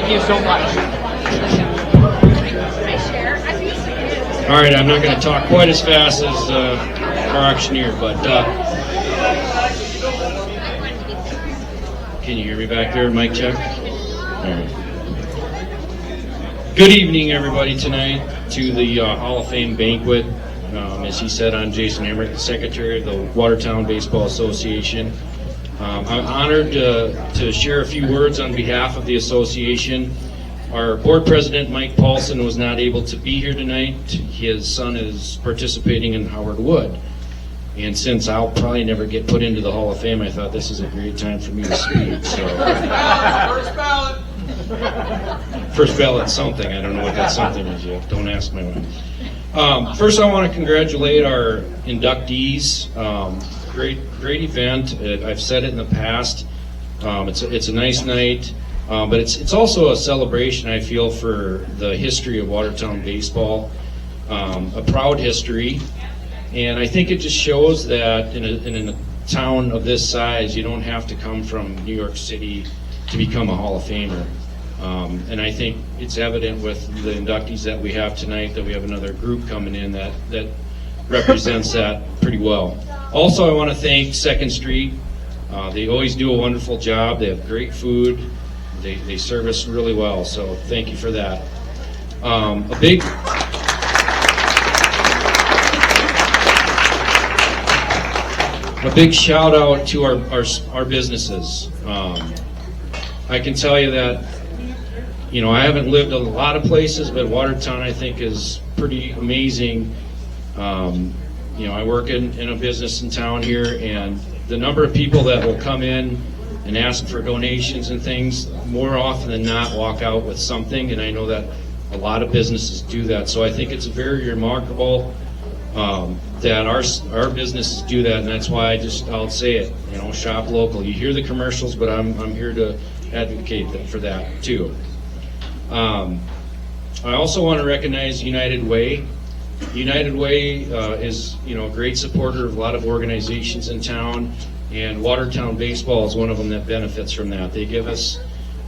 Thank you so much. All right, I'm not going to talk quite as fast as our auctioneer, but can you hear me back there? Mic check. All right. Good evening, everybody, tonight to the Hall of Fame banquet. As he said, I'm Jason Himmerich, the Secretary of the Watertown Baseball Association. I'm honored to share a few words on behalf of the association. Our board president, Mike Paulson, was not able to be here tonight. His son is participating in Howard Wood. And since I'll probably never get put into the Hall of Fame, I thought this is a great time for me to speak. So, First ballot. First ballot something. I don't know what that something is yet. Don't ask my wife. First, I want to congratulate our inductees. Great event. I've said it in the past. It's a nice night. But it's also a celebration, I feel, for the history of Watertown baseball, a proud history, and I think it just shows that in a town of this size, you don't have to come from New York City to become a Hall of Famer. And I think it's evident with the inductees that we have tonight that we have another group coming in that represents that pretty well. Also, I want to thank 2nd Street. They always do a wonderful job. They have great food. They serve us really well, so thank you for that. A big shout out to our businesses. I can tell you that, you know, I haven't lived a lot of places, but Watertown I think is pretty amazing. You know, I work in a business in town here, and the number of people that will come in and ask for donations and things, more often than not walk out with something, and I know that a lot of businesses do that. So I think it's very remarkable that our businesses do that, and that's why I'll say it, you know, shop local. You hear the commercials, but I'm here to advocate for that too. I also want to recognize United Way. United Way is, you know, a great supporter of a lot of organizations in town. And Watertown Baseball is one of them that benefits from that. They give us,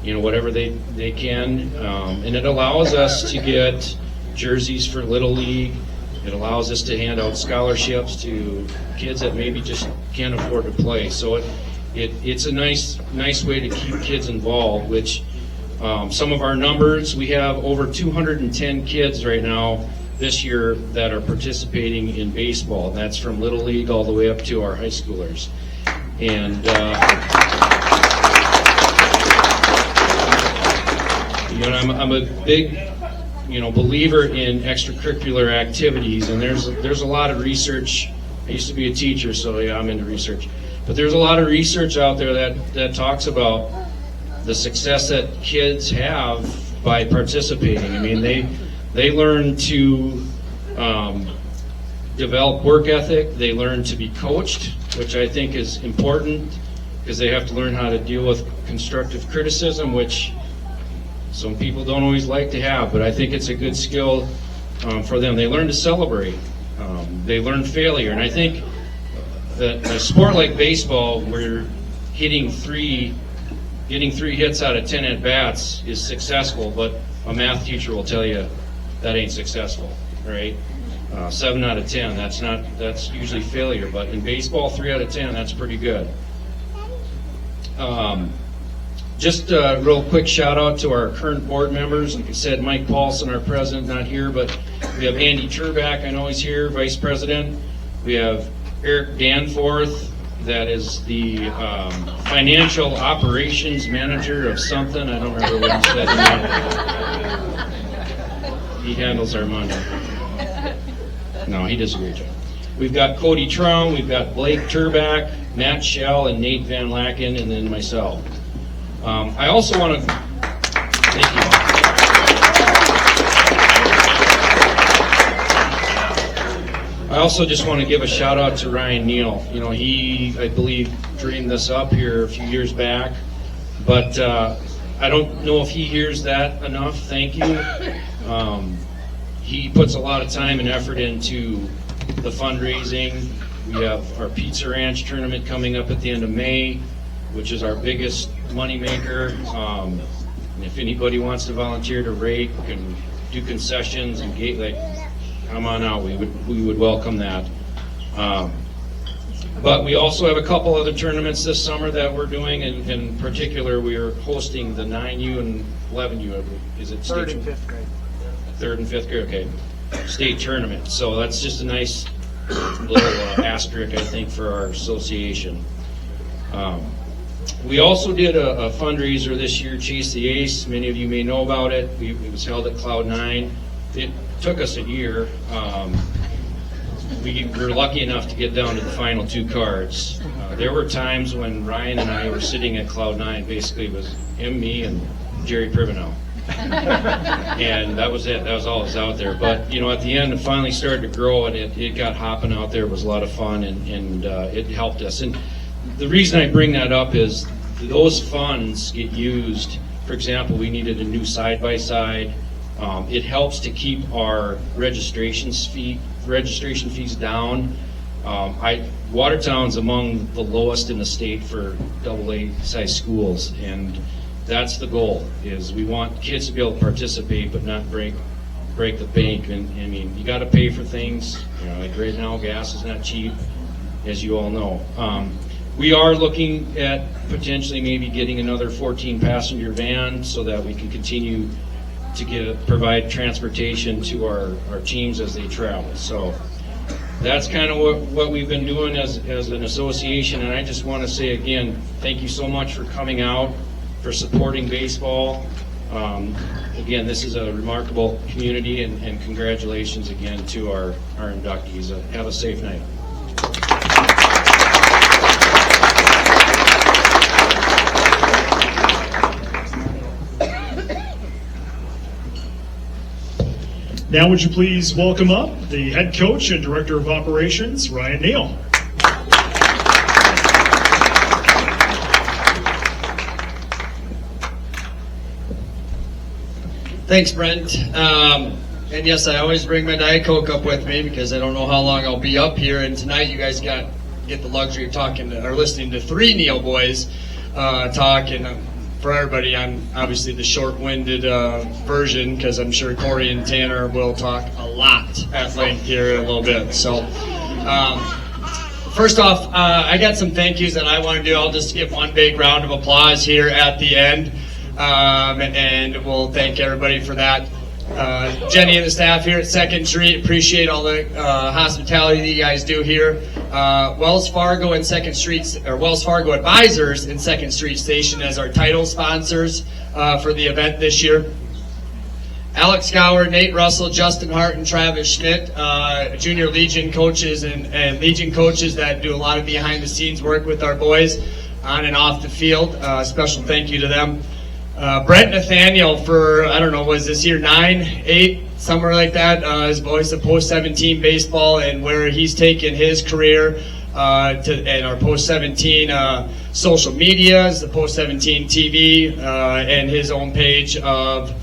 you know, whatever they can, and it allows us to get jerseys for Little League. It allows us to hand out scholarships to kids that maybe just can't afford to play. So it's a nice way to keep kids involved. Which some of our numbers, we have over 210 kids right now this year that are participating in baseball. That's from Little League all the way up to our high schoolers. And you know, I'm a big, you know, believer in extracurricular activities, and there's a lot of research. I used to be a teacher, so yeah, I'm into research. But there's a lot of research out there that talks about the success that kids have by participating. I mean, they learn to develop work ethic. They learn to be coached, which I think is important because they have to learn how to deal with constructive criticism, which some people don't always like to have, but I think it's a good skill for them. They learn to celebrate. They learn failure. And I think that a sport like baseball, where getting three hits out of 10 at-bats is successful, but a math teacher will tell you that ain't successful, right? 7 out of 10, that's usually failure, but in baseball, 3 out of 10, that's pretty good. Just a real quick shout out to our current board members. Like I said, Mike Paulson, our president, not here, but we have Andy Turback, I know he's here, vice president. We have Eric Danforth, that is the financial operations manager of something. I don't remember what he said. He handles our money. No, he does a great job. We've got Cody Traum, we've got Blake Turback, Matt Schell, and Nate Van Laken, and then myself. I also want to thank you. I also just want to give a shout out to Ryan Neale. You know, he, I believe, dreamed this up here a few years back, but I don't know if he hears that enough. Thank you. He puts a lot of time and effort into the fundraising. We have our Pizza Ranch tournament coming up at the end of May, which is our biggest moneymaker. And if anybody wants to volunteer to rake and do concessions and gate, like, come on out. We would welcome that. But we also have a couple other tournaments this summer that we're doing. And in particular, we are hosting the 9U and 11U. Is it Third and fifth grade? Third and fifth grade, okay. State tournament. So that's just a nice little asterisk, I think, for our association. We also did a fundraiser this year, Chase the Ace. Many of you may know about it. It was held at Cloud 9. It took us a year. We were lucky enough to get down to the final 2 cards. There were times when Ryan and I were sitting at Cloud 9. Basically, it was him, me, and Jerry Privenow. And that was it. That was all that was out there. But, you know, at the end, it finally started to grow, and it got hopping out there. It was a lot of fun, and it helped us. And the reason I bring that up is those funds get used. For example, we needed a new side-by-side. It helps to keep our registration fees down. Watertown's among the lowest in the state for AA size schools, and that's the goal. Is we want kids to be able to participate, but not break the bank. And I mean, you got to pay for things. You know, like right now, gas is not cheap, as you all know. We are looking at potentially maybe getting another 14-passenger van so that we can continue to provide transportation to our teams as they travel. So that's kind of what we've been doing as an association. And I just want to say again, thank you so much for coming out, for supporting baseball. Again, this is a remarkable community, and congratulations again to our inductees. Have a safe night. Now would you please welcome up the head coach and director of operations, Ryan Neale. Thanks, Brent. And yes, I always bring my Diet Coke up with me because I don't know how long I'll be up here. And tonight you guys get the luxury of listening to 3 Neale boys talk. And for everybody, I'm obviously the short-winded version because I'm sure Corey and Tanner will talk a lot at length here in a little bit. So first off, I got some thank yous that I want to do. I'll just give one big round of applause here at the end, and we'll thank everybody for that. Jenny and the staff here at 2nd Street, appreciate all the hospitality that you guys do here. Wells Fargo and 2nd Street, or Wells Fargo Advisors and 2nd Street Station as our title sponsors for the event this year. Alex Gower, Nate Russell, Justin Hart, and Travis Schmidt, Junior Legion coaches and Legion coaches that do a lot of behind-the-scenes work with our boys on and off the field. Special thank you to them. Brent Nathaniel for, I don't know, was this year 9, 8, somewhere like that, his voice of post-17 baseball and where he's taken his career and our post-17 social medias, the post-17 TV, and his own page of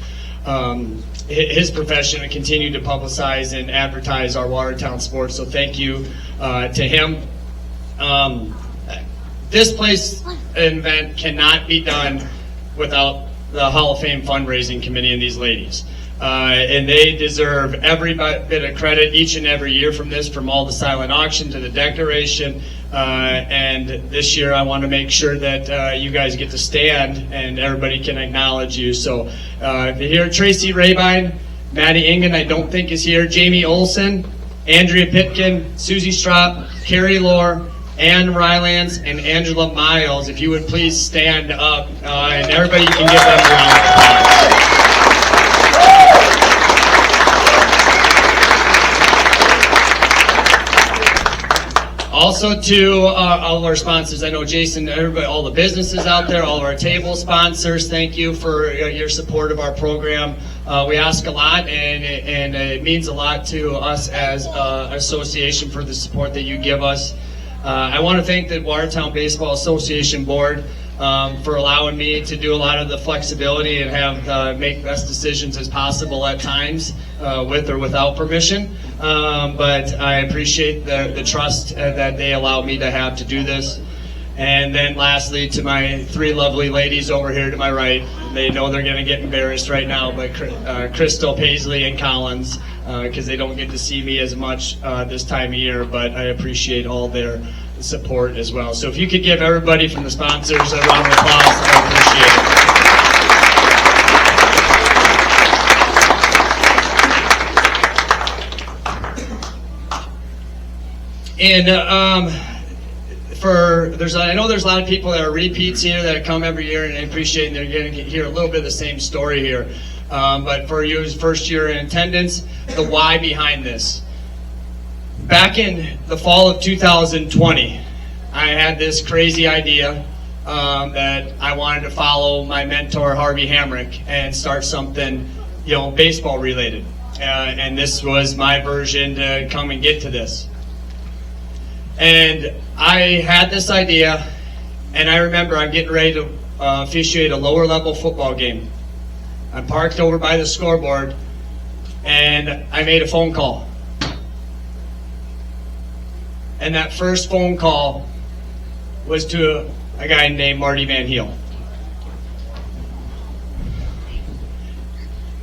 his profession, and continue to publicize and advertise our Watertown sports. So thank you to him. This place event cannot be done without the Hall of Fame fundraising committee and these ladies. And they deserve every bit of credit each and every year from all the silent auction to the declaration. And this year I want to make sure that you guys get to stand and everybody can acknowledge you. So if you're here, Tracy Rabine, Maddie Ingen, I don't think is here, Jamie Olson, Andrea Pitkin, Susie Strop, Carrie Lohr, Ann Rylands, and Angela Miles, if you would please stand up, and everybody can give them a round of applause. Also to all of our sponsors, I know Jason, everybody, all the businesses out there, all of our table sponsors, thank you for your support of our program. We ask a lot, and it means a lot to us as an association for the support that you give us. I want to thank the Watertown Baseball Association Board for allowing me to do a lot of the flexibility and have make best decisions as possible at times, with or without permission. But I appreciate the trust that they allow me to have to do this. And then lastly, to my three lovely ladies over here to my right. They know they're going to get embarrassed right now, but Crystal, Paisley, and Collins, because they don't get to see me as much this time of year, but I appreciate all their support as well. So if you could give everybody from the sponsors a round of applause, I appreciate it. And I know there's a lot of people that are repeats here that come every year, and I appreciate they're going to hear a little bit of the same story here. But for you, first year in attendance, the why behind this. Back in the fall of 2020, I had this crazy idea that I wanted to follow my mentor Harvey Himmerich and start something, baseball related. And this was my version to come and get to this. And I had this idea, and I remember I'm getting ready to officiate a lower level football game. I'm parked over by the scoreboard, and I made a phone call. And that first phone call was to a guy named Marty Van Heel.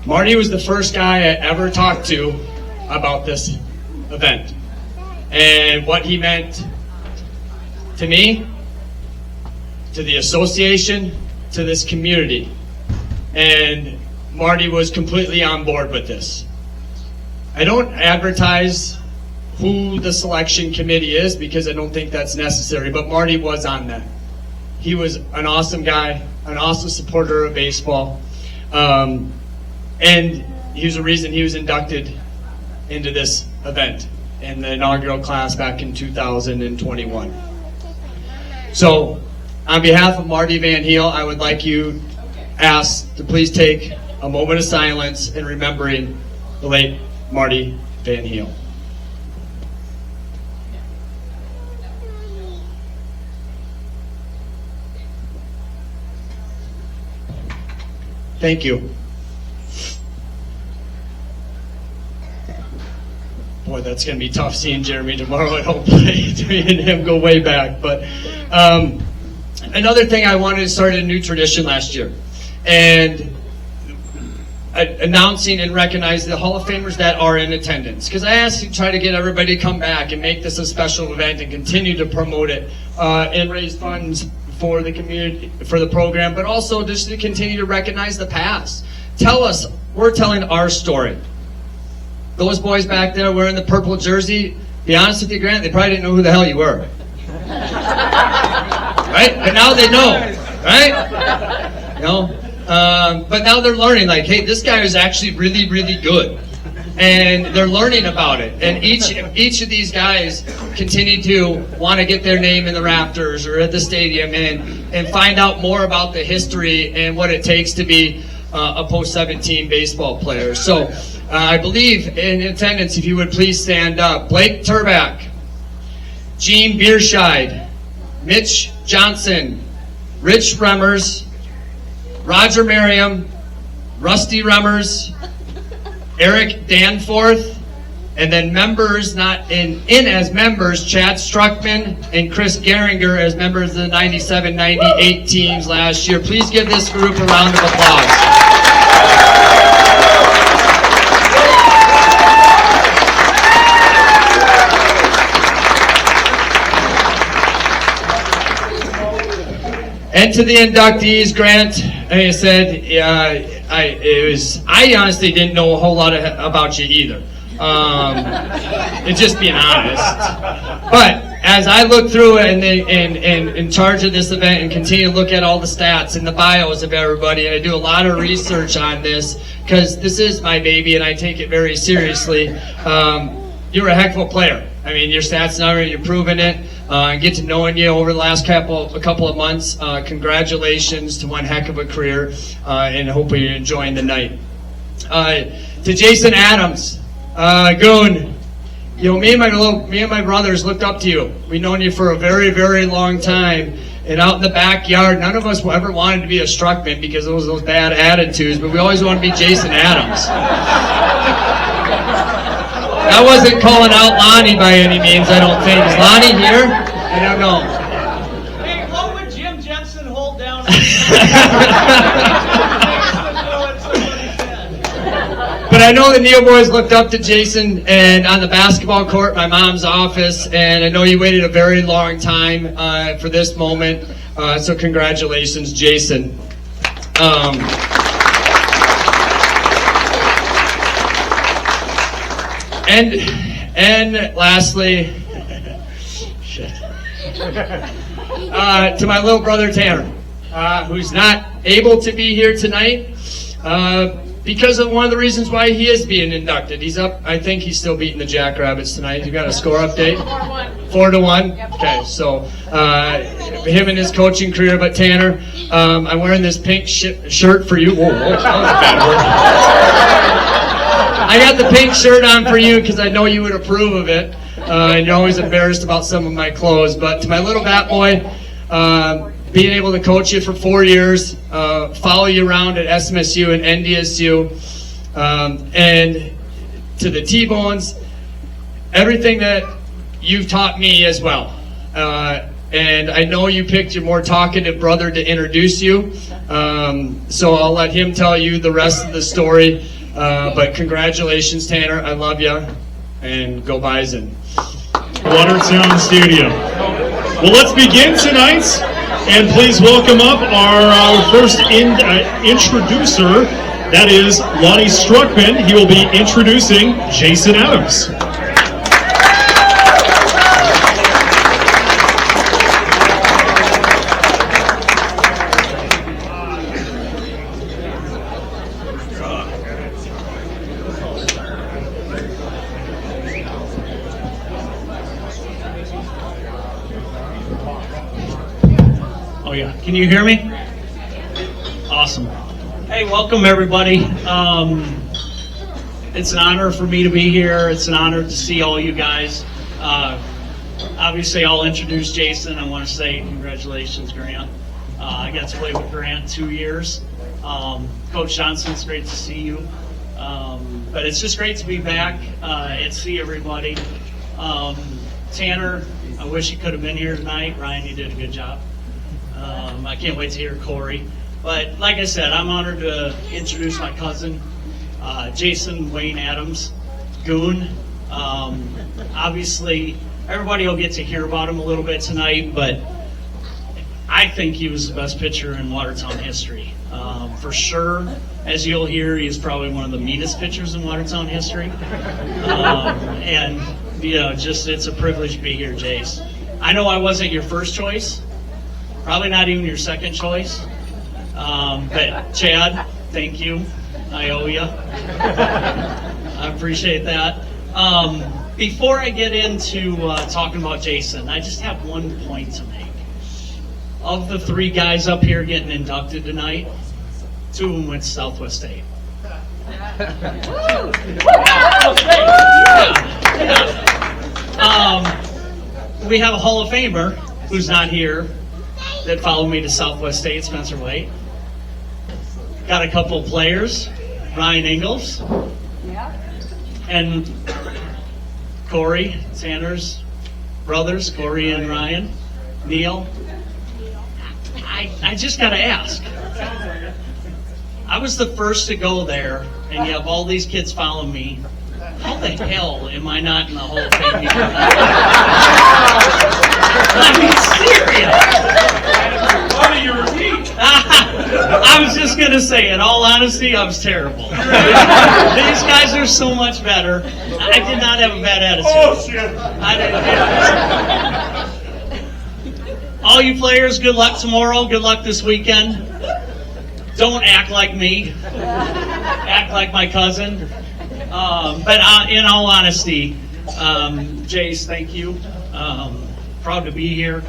Marty was the first guy I ever talked to about this event and what he meant to me, to the association, to this community. And Marty was completely on board with this. I don't advertise who the selection committee is because I don't think that's necessary, but Marty was on that. He was an awesome guy, an awesome supporter of baseball, and he was the reason he was inducted into this event in the inaugural class back in 2021. So, on behalf of Marty Van Heel, I would like you asked to please take a moment of silence in remembering the late Marty Van Heel. Thank you. Boy, that's going to be tough seeing Jeremy tomorrow at home plate. Me and him go way back. But another thing, I wanted to start a new tradition last year. And announcing and recognizing the Hall of Famers that are in attendance. Because I asked you to try to get everybody to come back and make this a special event and continue to promote it and raise funds for the community, for the program, but also just to continue to recognize the past. Tell us, we're telling our story. Those boys back there wearing the purple jersey, be honest with you, Grant, they probably didn't know who the hell you were. Right? But now they know, right? But now they're learning, like, hey, this guy is actually really, really good. And they're learning about it. And each of these guys continue to want to get their name in the rafters or at the stadium and find out more about the history and what it takes to be a post-17 baseball player. So I believe in attendance, if you would please stand up. Blake Turbach, Gene Bierscheid, Mitch Johnson, Rich Remmers, Roger Merriam, Rusty Remmers, Eric Danforth, and then members not in as members, Chad Struckman and Chris Geringer as members of the 97-98 teams last year. Please give this group a round of applause. And to the inductees, Grant, like I said, I honestly didn't know a whole lot about you either. It's just being honest. But as I look through it and in charge of this event and continue to look at all the stats and the bios of everybody, and I do a lot of research on this because this is my baby and I take it very seriously. You're a heck of a player. I mean, your stats are already proving it. Get to knowing you over the last couple of months. Congratulations to one heck of a career, and hopefully you're enjoying the night. To Jason Adams, Goon, me and my brothers looked up to you. We've known you for a very, very long time. And out in the backyard, none of us ever wanted to be a Struckman because of those bad attitudes, but we always wanted to be Jason Adams. I wasn't calling out Lonnie by any means, I don't think. Is Lonnie here? I don't know. I know the Neale boys looked up to Jason and on the basketball court, my mom's office, and I know you waited a very long time for this moment. So congratulations, Jason. And lastly, to my little brother Tanner, who's not able to be here tonight because of one of the reasons why he is being inducted. He's up. I think he's still beating the Jackrabbits tonight. You got a score update? 4-1. Yep. Okay, so him and his coaching career. But Tanner, I'm wearing this pink shirt for you. Whoa, that was a bad word. I got the pink shirt on for you because I know you would approve of it. And you're always embarrassed about some of my clothes. But to my little bat boy, being able to coach you for 4 years, follow you around at SMSU and NDSU, and to the T-Bones, everything that you've taught me as well. And I know you picked your more talkative brother to introduce you, so I'll let him tell you the rest of the story. But congratulations, Tanner. I love you, and go Bison. Watertown Stadium. Well, let's begin tonight, and please welcome up our first introducer. That is Lonnie Struckman. He will be introducing Jason Adams. Can you hear me? Awesome. Hey, welcome everybody. It's an honor for me to be here. It's an honor to see all you guys. Obviously, I'll introduce Jason. I want to say congratulations, Grant. I got to play with Grant 2 years. Coach Johnson, it's great to see you. But it's just great to be back and see everybody. Tanner, I wish you could have been here tonight. Ryan, you did a good job. I can't wait to hear Corey. But like I said, I'm honored to introduce my cousin, Jason Wayne Adams, Goon. Obviously, everybody will get to hear about him a little bit tonight, but I think he was the best pitcher in Watertown history. For sure, as you'll hear, he's probably one of the meanest pitchers in Watertown history. And, you know, just it's a privilege to be here, Jace. I know I wasn't your first choice. Probably not even your second choice. But Chad, thank you. I owe you. I appreciate that. Before I get into talking about Jason, I just have one point to make. Of the 3 guys up here getting inducted tonight, 2 of them went to Southwest State. We have a Hall of Famer who's not here that followed me to Southwest State, Spencer White. Got a couple of players, Ryan Ingalls, and Corey, Tanner's brothers, Corey and Ryan, Neale. I just got to ask. I was the first to go there, and you have all these kids following me. How the hell am I not in the Hall of Fame? I mean, serious. I was just going to say, in all honesty, I was terrible. These guys are so much better. I did not have a bad attitude. Oh, shit. I didn't. All you players, good luck tomorrow. Good luck this weekend. Don't act like me. Act like my cousin. But in all honesty, Jace, thank you. Proud to be here.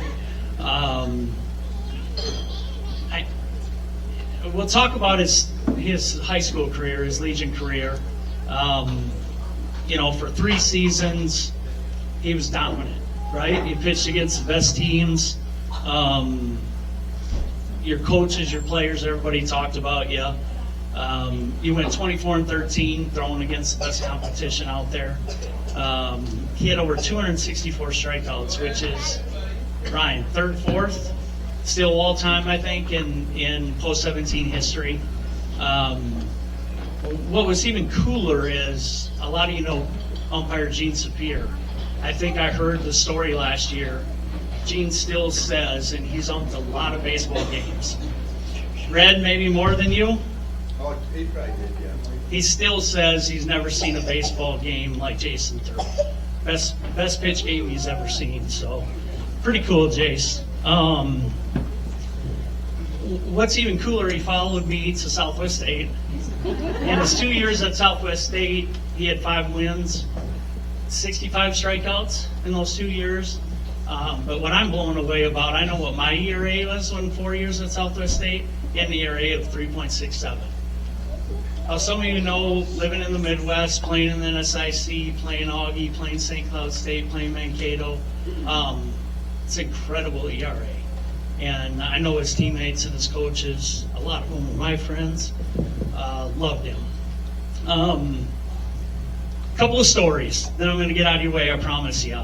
We'll talk about his high school career, his Legion career. You know, for 3 seasons, he was dominant, right? He pitched against the best teams. Your coaches, your players, everybody talked about you. You went 24-13, throwing against the best competition out there. He had over 264 strikeouts, which is, Ryan, 3rd, 4th? Still all time, I think, in post-17 history. What was even cooler is a lot of you know umpire Gene Sapir. I think I heard the story last year. Gene still says, and he's umped a lot of baseball games. Red, maybe more than you? Oh, he probably did, yeah. He still says he's never seen a baseball game like Jason threw. Best pitch game he's ever seen. So, pretty cool, Jace. What's even cooler, he followed me to Southwest State. In his 2 years at Southwest State, he had 5 wins, 65 strikeouts in those 2 years. But what I'm blown away about, I know what my ERA was in 4 years at Southwest State. He had an ERA of 3.67. Some of you know, living in the Midwest, playing in the NSIC, playing Augie, playing St. Cloud State, playing Mankato, it's incredible ERA. And I know his teammates and his coaches, a lot of them were my friends, loved him. Couple of stories, then I'm going to get out of your way, I promise you.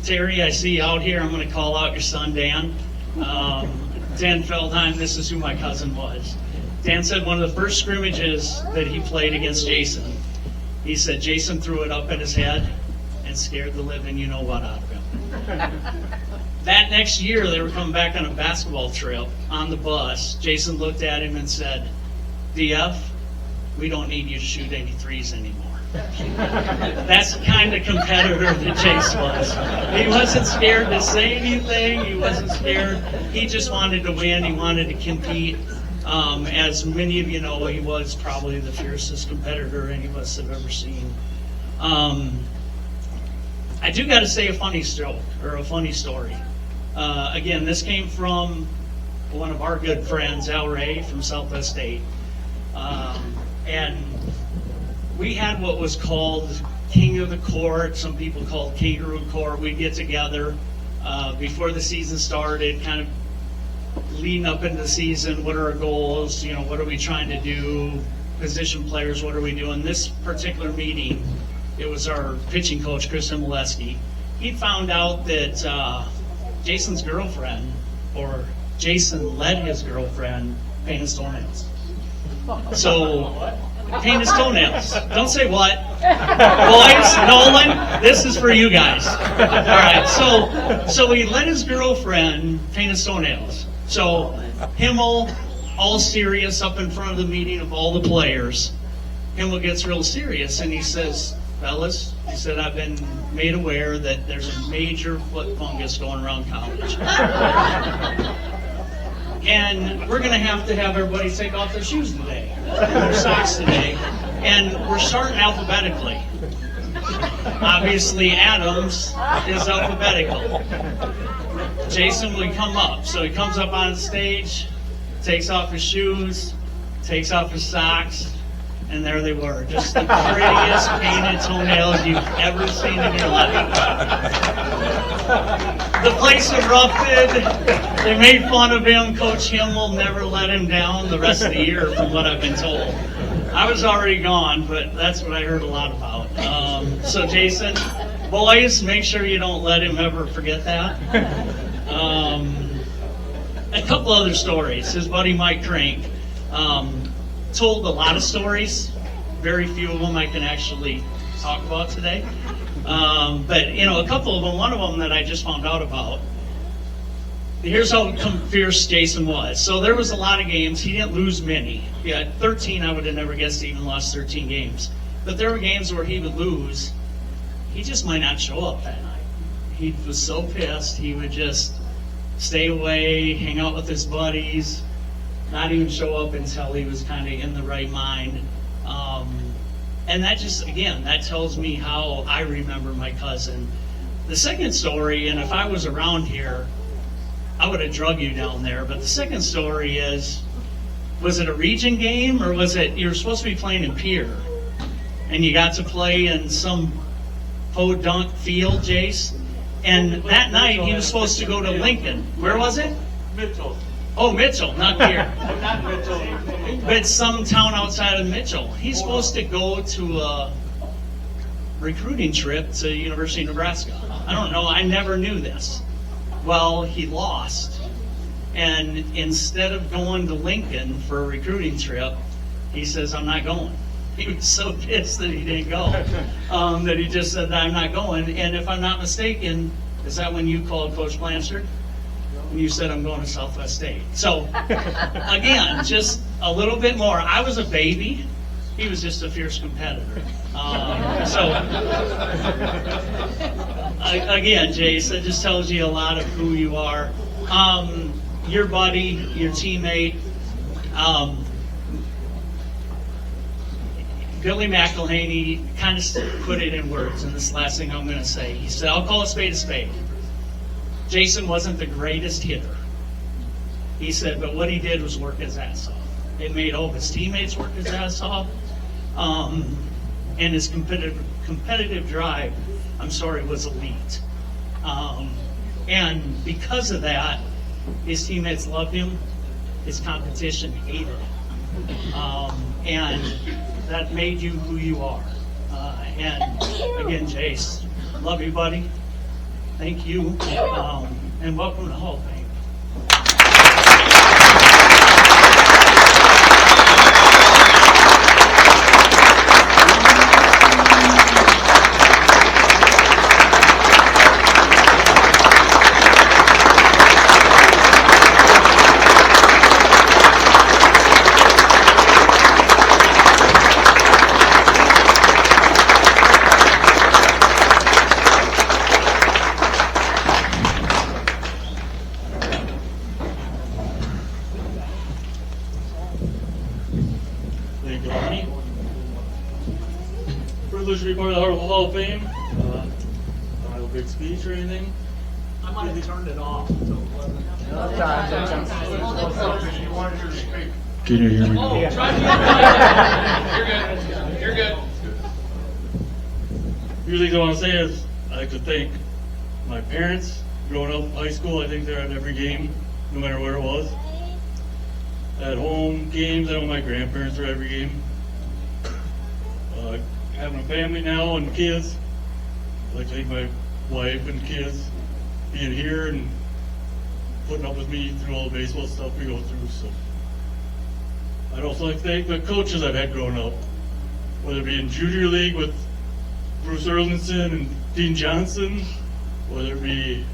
Terry, I see you out here. I'm going to call out your son, Dan. Dan Feldheim, this is who my cousin was. Dan said one of the first scrimmages that he played against Jason, he said Jason threw it up at his head and scared the living you-know-what out of him. That next year, they were coming back on a basketball trip on the bus. Jason looked at him and said, DF, we don't need you to shoot any threes anymore. That's the kind of competitor that Chase was. He wasn't scared to say anything. He wasn't scared. He just wanted to win. He wanted to compete. As many of you know, he was probably the fiercest competitor any of us have ever seen. I do got to say a funny joke or a funny story. Again, this came from one of our good friends, Al Ray from Southwest State. And we had what was called King of the Court. Some people called Kangaroo Court. We'd get together before the season started, kind of leading up into the season. What are our goals? You know, what are we trying to do? Position players, what are we doing? This particular meeting, it was our pitching coach, Chris Himmelewski. He found out that Jason's girlfriend, or Jason led his girlfriend paint his toenails. So, paint his toenails. Don't say what. Boys, Nolan, this is for you guys. All right, so he let his girlfriend paint his toenails. So Himmel, all serious up in front of the meeting of all the players, Himmel gets real serious and he says, fellas, he said, I've been made aware that there's a major foot fungus going around college. And we're going to have everybody take off their shoes today, and their socks today, and we're starting alphabetically. Obviously, Adams is alphabetical. Jason would come up. So he comes up on stage, takes off his shoes, takes off his socks, and there they were. Just the prettiest painted toenails you've ever seen in your life. The place erupted. They made fun of him. Coach Himmel never let him down the rest of the year, from what I've been told. I was already gone, but that's what I heard a lot about. So Jason, boys, make sure you don't let him ever forget that. A couple other stories. His buddy Mike Crank told a lot of stories. Very few of them I can actually talk about today. But, you know, a couple of them, one of them that I just found out about. Here's how fierce Jason was. So there was a lot of games. He didn't lose many. He had 13. I would have never guessed he even lost 13 games. But there were games where he would lose. He just might not show up that night. He was so pissed. He would just stay away, hang out with his buddies, not even show up until he was kind of in the right mind. And that just, again, that tells me how I remember my cousin. The second story, and if I was around here, I would have drug you down there. But the second story is, was it a region game, or was it, you were supposed to be playing in Pierre, and you got to play in some podunk field, Jace? And that night, he was supposed to go to Lincoln. Where was it? Mitchell. Oh, Mitchell, not Pierre. Not Mitchell. But some town outside of Mitchell. He's supposed to go to a recruiting trip to University of Nebraska. I don't know. I never knew this. Well, he lost. And instead of going to Lincoln for a recruiting trip, He says, I'm not going. He was so pissed that he didn't go, that he just said, I'm not going. And if I'm not mistaken, is that when you called Coach Blanchard? And you said, I'm going to Southwest State. So, again, just a little bit more. I was a baby. He was just a fierce competitor. Again, Jace, that just tells you a lot of who you are. Your buddy, your teammate, Billy McElhaney kind of put it in words, and this is the last thing I'm going to say. He said, I'll call a spade a spade. Jason wasn't the greatest hitter. He said, but what he did was work his ass off. It made all of his teammates work his ass off. And his competitive drive, was elite. And because of that, his teammates loved him. His competition hated him. And that made you who you are. And again, Jace, love you, buddy. Thank you. And welcome to the Hall of Fame. Thank you, Lonnie. Privileged to be part of the Hall of Fame. I don't have a big speech or anything. I might have turned it off. Can you hear me? Oh, try You're good. Usually what I want to say is I'd like to thank my parents. Growing up in high school, I think they're at every game, no matter where it was. At home games, I know my grandparents are at every game. Having a family now and kids, I'd like to thank my wife and kids being here and putting up with me through all the baseball stuff we go through. So I'd also like to thank the coaches I've had growing up, whether it be in junior league with Bruce Erlinson and Dean Johnson, whether it be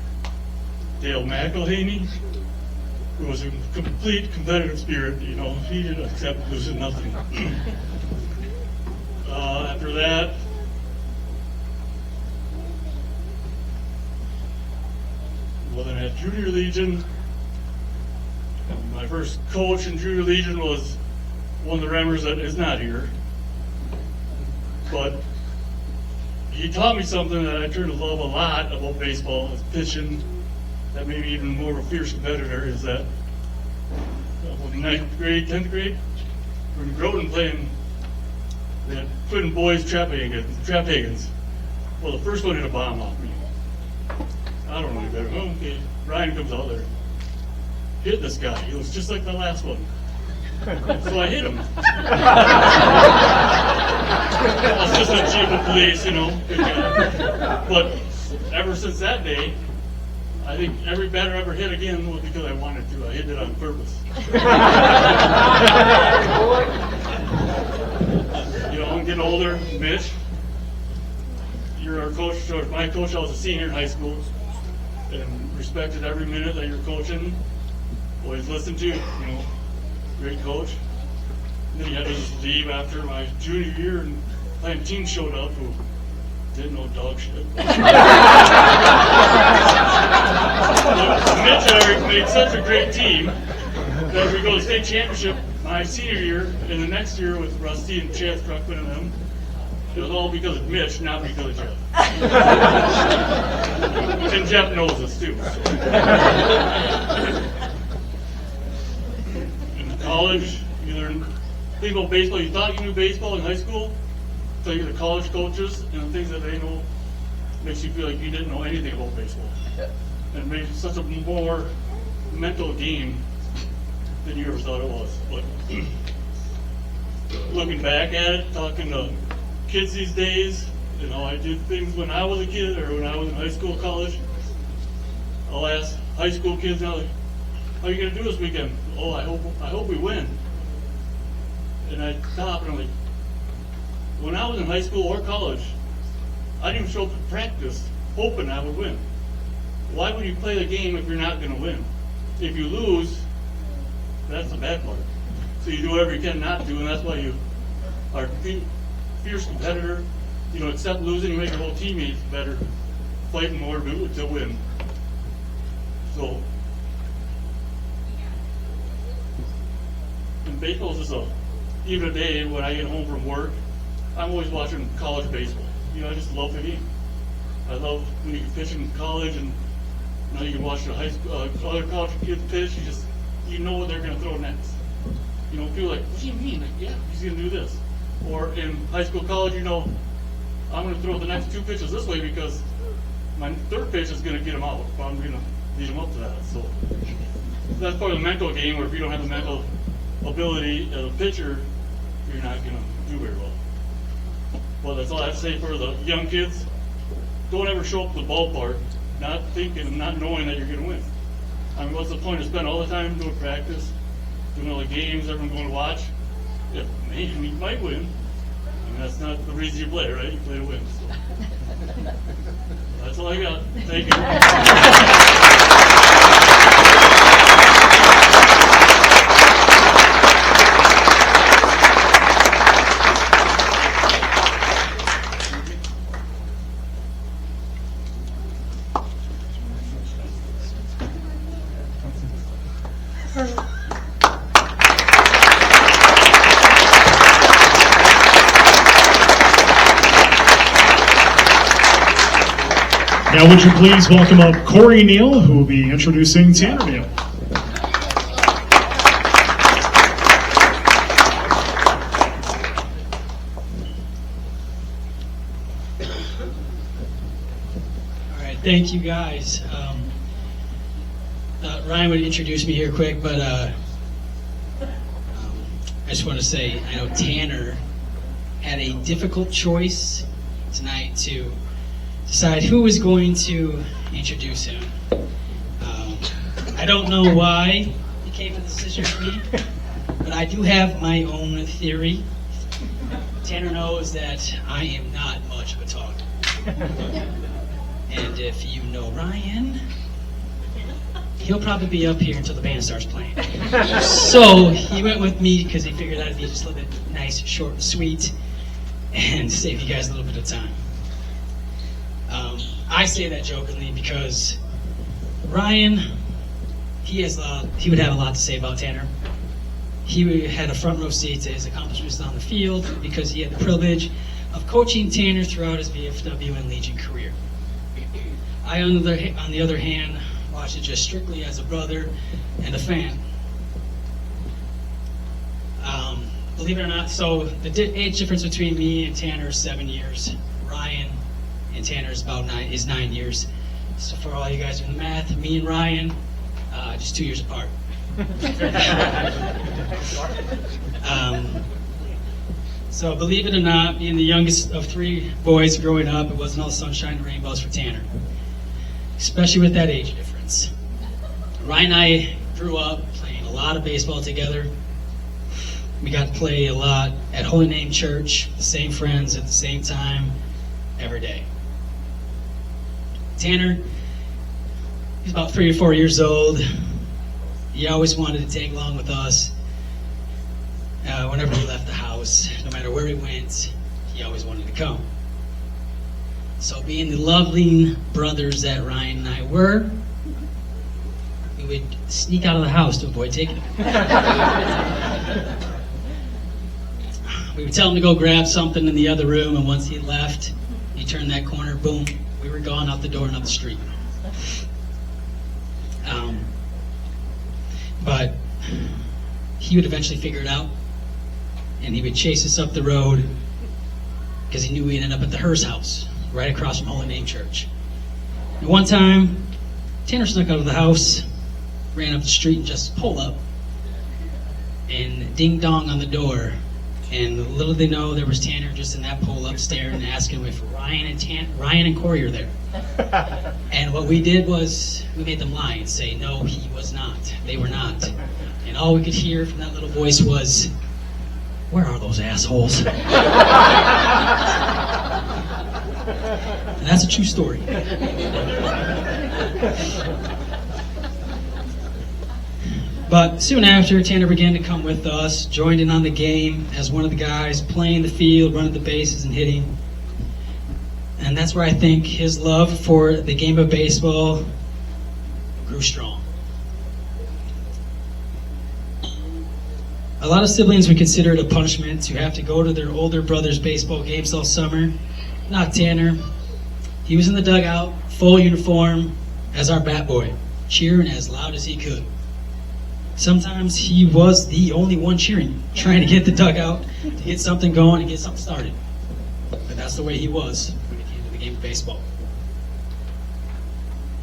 Dale McElhaney, who was a complete competitive spirit. You know, he didn't accept losing nothing. After that, well, then at Junior Legion, my first coach in Junior Legion was one of the Remmers that is not here. But he taught me something that I turned to love a lot about baseball, is pitching. That made me even more of a fierce competitor, is that in 9th grade, 10th grade, we were in Groton playing the twin boys trap Higgins. Well, the first one hit a bomb off me. I don't know any better. Okay, Ryan comes out there. Hit this guy. He looks just like the last one. So I hit him. That's just a chief of police, you know. But ever since that day, I think every batter I ever hit again was because I wanted to. I hit it on purpose. You know, I'm getting older. Mitch, you're our coach. So my coach, I was a senior in high school and respected every minute that you're coaching. Always listened to, you know, great coach. And then he had to just leave after my junior year, and my team showed up who didn't know dog shit. Mitch and I made such a great team that we go to state championship my senior year, and the next year with Rusty and Chad Struckman and them. It was all because of Mitch, not because of Jeff. And Jeff knows this too. In college, you learn things about baseball. You thought you knew baseball in high school, until you're the college coaches, and the things that they know makes you feel like you didn't know anything about baseball. And it makes it such a more mental game than you ever thought it was. But looking back at it, talking to kids these days, you know, I did things when I was a kid or when I was in high school, college. I'll ask high school kids now, like, how are you going to do this weekend? Oh, I hope we win. and I stop and I'm like, when I was in high school or college, I didn't even show up to practice hoping I would win. Why would you play the game if you're not going to win? If you lose, that's the bad part. So you do whatever you can not to, and that's why you are a fierce competitor. You know, accept losing, you make your whole teammates better, fighting more to win. So, and baseball is just even today when I get home from work, I'm always watching college baseball. You know, I just love the game. I love when you can pitch in college, and you know you can watch the high school, other college kids pitch. You know what they're going to throw next. You know, people are like, what do you mean? Like, yeah, he's going to do this. Or in high school, college, you know, I'm going to throw the next 2 pitches this way because my third pitch is going to get him out. I'm going to lead him up to that. So that's part of the mental game. Where if you don't have the mental ability as a pitcher, you're not going to do very well. Well, that's all I have to say for the young kids. Don't ever show up to the ballpark not thinking and not knowing that you're going to win. I mean, what's the point of spending all the time doing practice, doing all the games everyone's going to watch? If maybe you might win, I mean, that's not the reason you play, right? You play to win. So. That's all I got. Thank you. Now would you please welcome up Corey Neale, who will be introducing Tanner Neale. All right, thank you guys. Ryan would introduce me here quick, but I just want to say I know Tanner had a difficult choice tonight to decide who was going to introduce him. I don't know why he came to the decision for me, but I do have my own theory. Tanner knows that I am not much of a talker. And if you know Ryan, he'll probably be up here until the band starts playing. So he went with me because he figured that'd be just a little bit nice, short, and sweet, and save you guys a little bit of time. I say that jokingly because Ryan, he would have a lot to say about Tanner. He had a front row seat to his accomplishments on the field because he had the privilege of coaching Tanner throughout his VFW and Legion career. I, on the other hand, watched it just strictly as a brother and a fan. Believe it or not, so the age difference between me and Tanner is 7 years. Ryan and Tanner is about 9 years. So for all you guys doing the math, me and Ryan, just 2 years apart. So believe it or not, being the youngest of 3 boys growing up, it wasn't all sunshine and rainbows for Tanner, especially with that age difference. Ryan and I grew up playing a lot of baseball together. We got to play a lot at Holy Name Church, the same friends at the same time, every day. Tanner, he's about 3 or 4 years old. He always wanted to tag along with us. Whenever we left the house, no matter where we went, he always wanted to come. So being the loving brothers that Ryan and I were, we would sneak out of the house to avoid taking him. We would tell him to go grab something in the other room, and once he left, he turned that corner, boom, we were gone out the door and up the street. But he would eventually figure it out, and he would chase us up the road because he knew we'd end up at the Hearst house, right across from Holy Name Church. And one time, Tanner snuck out of the house, ran up the street and just pulled up, and ding dong on the door. And little they know, there was Tanner just in that pull up staring and asking if Ryan and Corey are there. And what we did was we made them lie and say, no, he was not. They were not. And all we could hear from that little voice was, where are those assholes? And that's a true story. But soon after, Tanner began to come with us, joined in on the game as one of the guys, playing the field, running the bases, and hitting. And that's where I think his love for the game of baseball grew strong. A lot of siblings would consider it a punishment to have to go to their older brother's baseball games all summer. Not Tanner. He was in the dugout, full uniform, as our bat boy, cheering as loud as he could. Sometimes he was the only one cheering, trying to get the dugout, to get something going and get something started. But that's the way he was when it came to the game of baseball.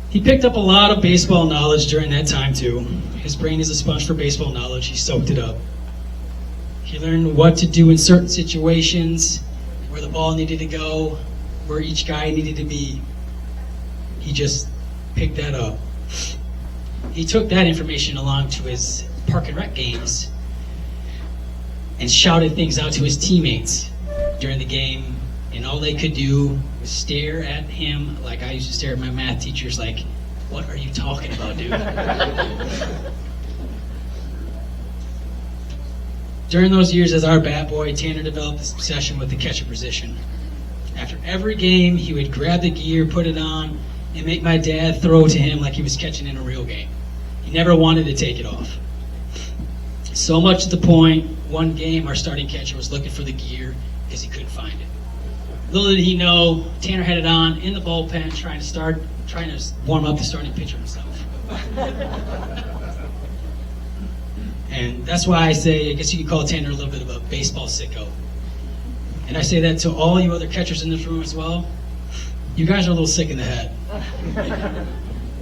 He picked up a lot of baseball knowledge during that time too. His brain is a sponge for baseball knowledge. He soaked it up. He learned what to do in certain situations, where the ball needed to go, where each guy needed to be. He just picked that up. He took that information along to his park and rec games and shouted things out to his teammates during the game, and all they could do was stare at him like I used to stare at my math teachers, like, what are you talking about, dude? During those years as our bat boy, Tanner developed this obsession with the catcher position. After every game, he would grab the gear, put it on, and make my dad throw to him like he was catching in a real game. He never wanted to take it off. So much to the point, one game our starting catcher was looking for the gear because he couldn't find it. Little did he know, Tanner had it on in the bullpen trying to warm up the starting pitcher himself. And that's why I say, I guess you could call Tanner a little bit of a baseball sicko. And I say that to all you other catchers in this room as well. You guys are a little sick in the head.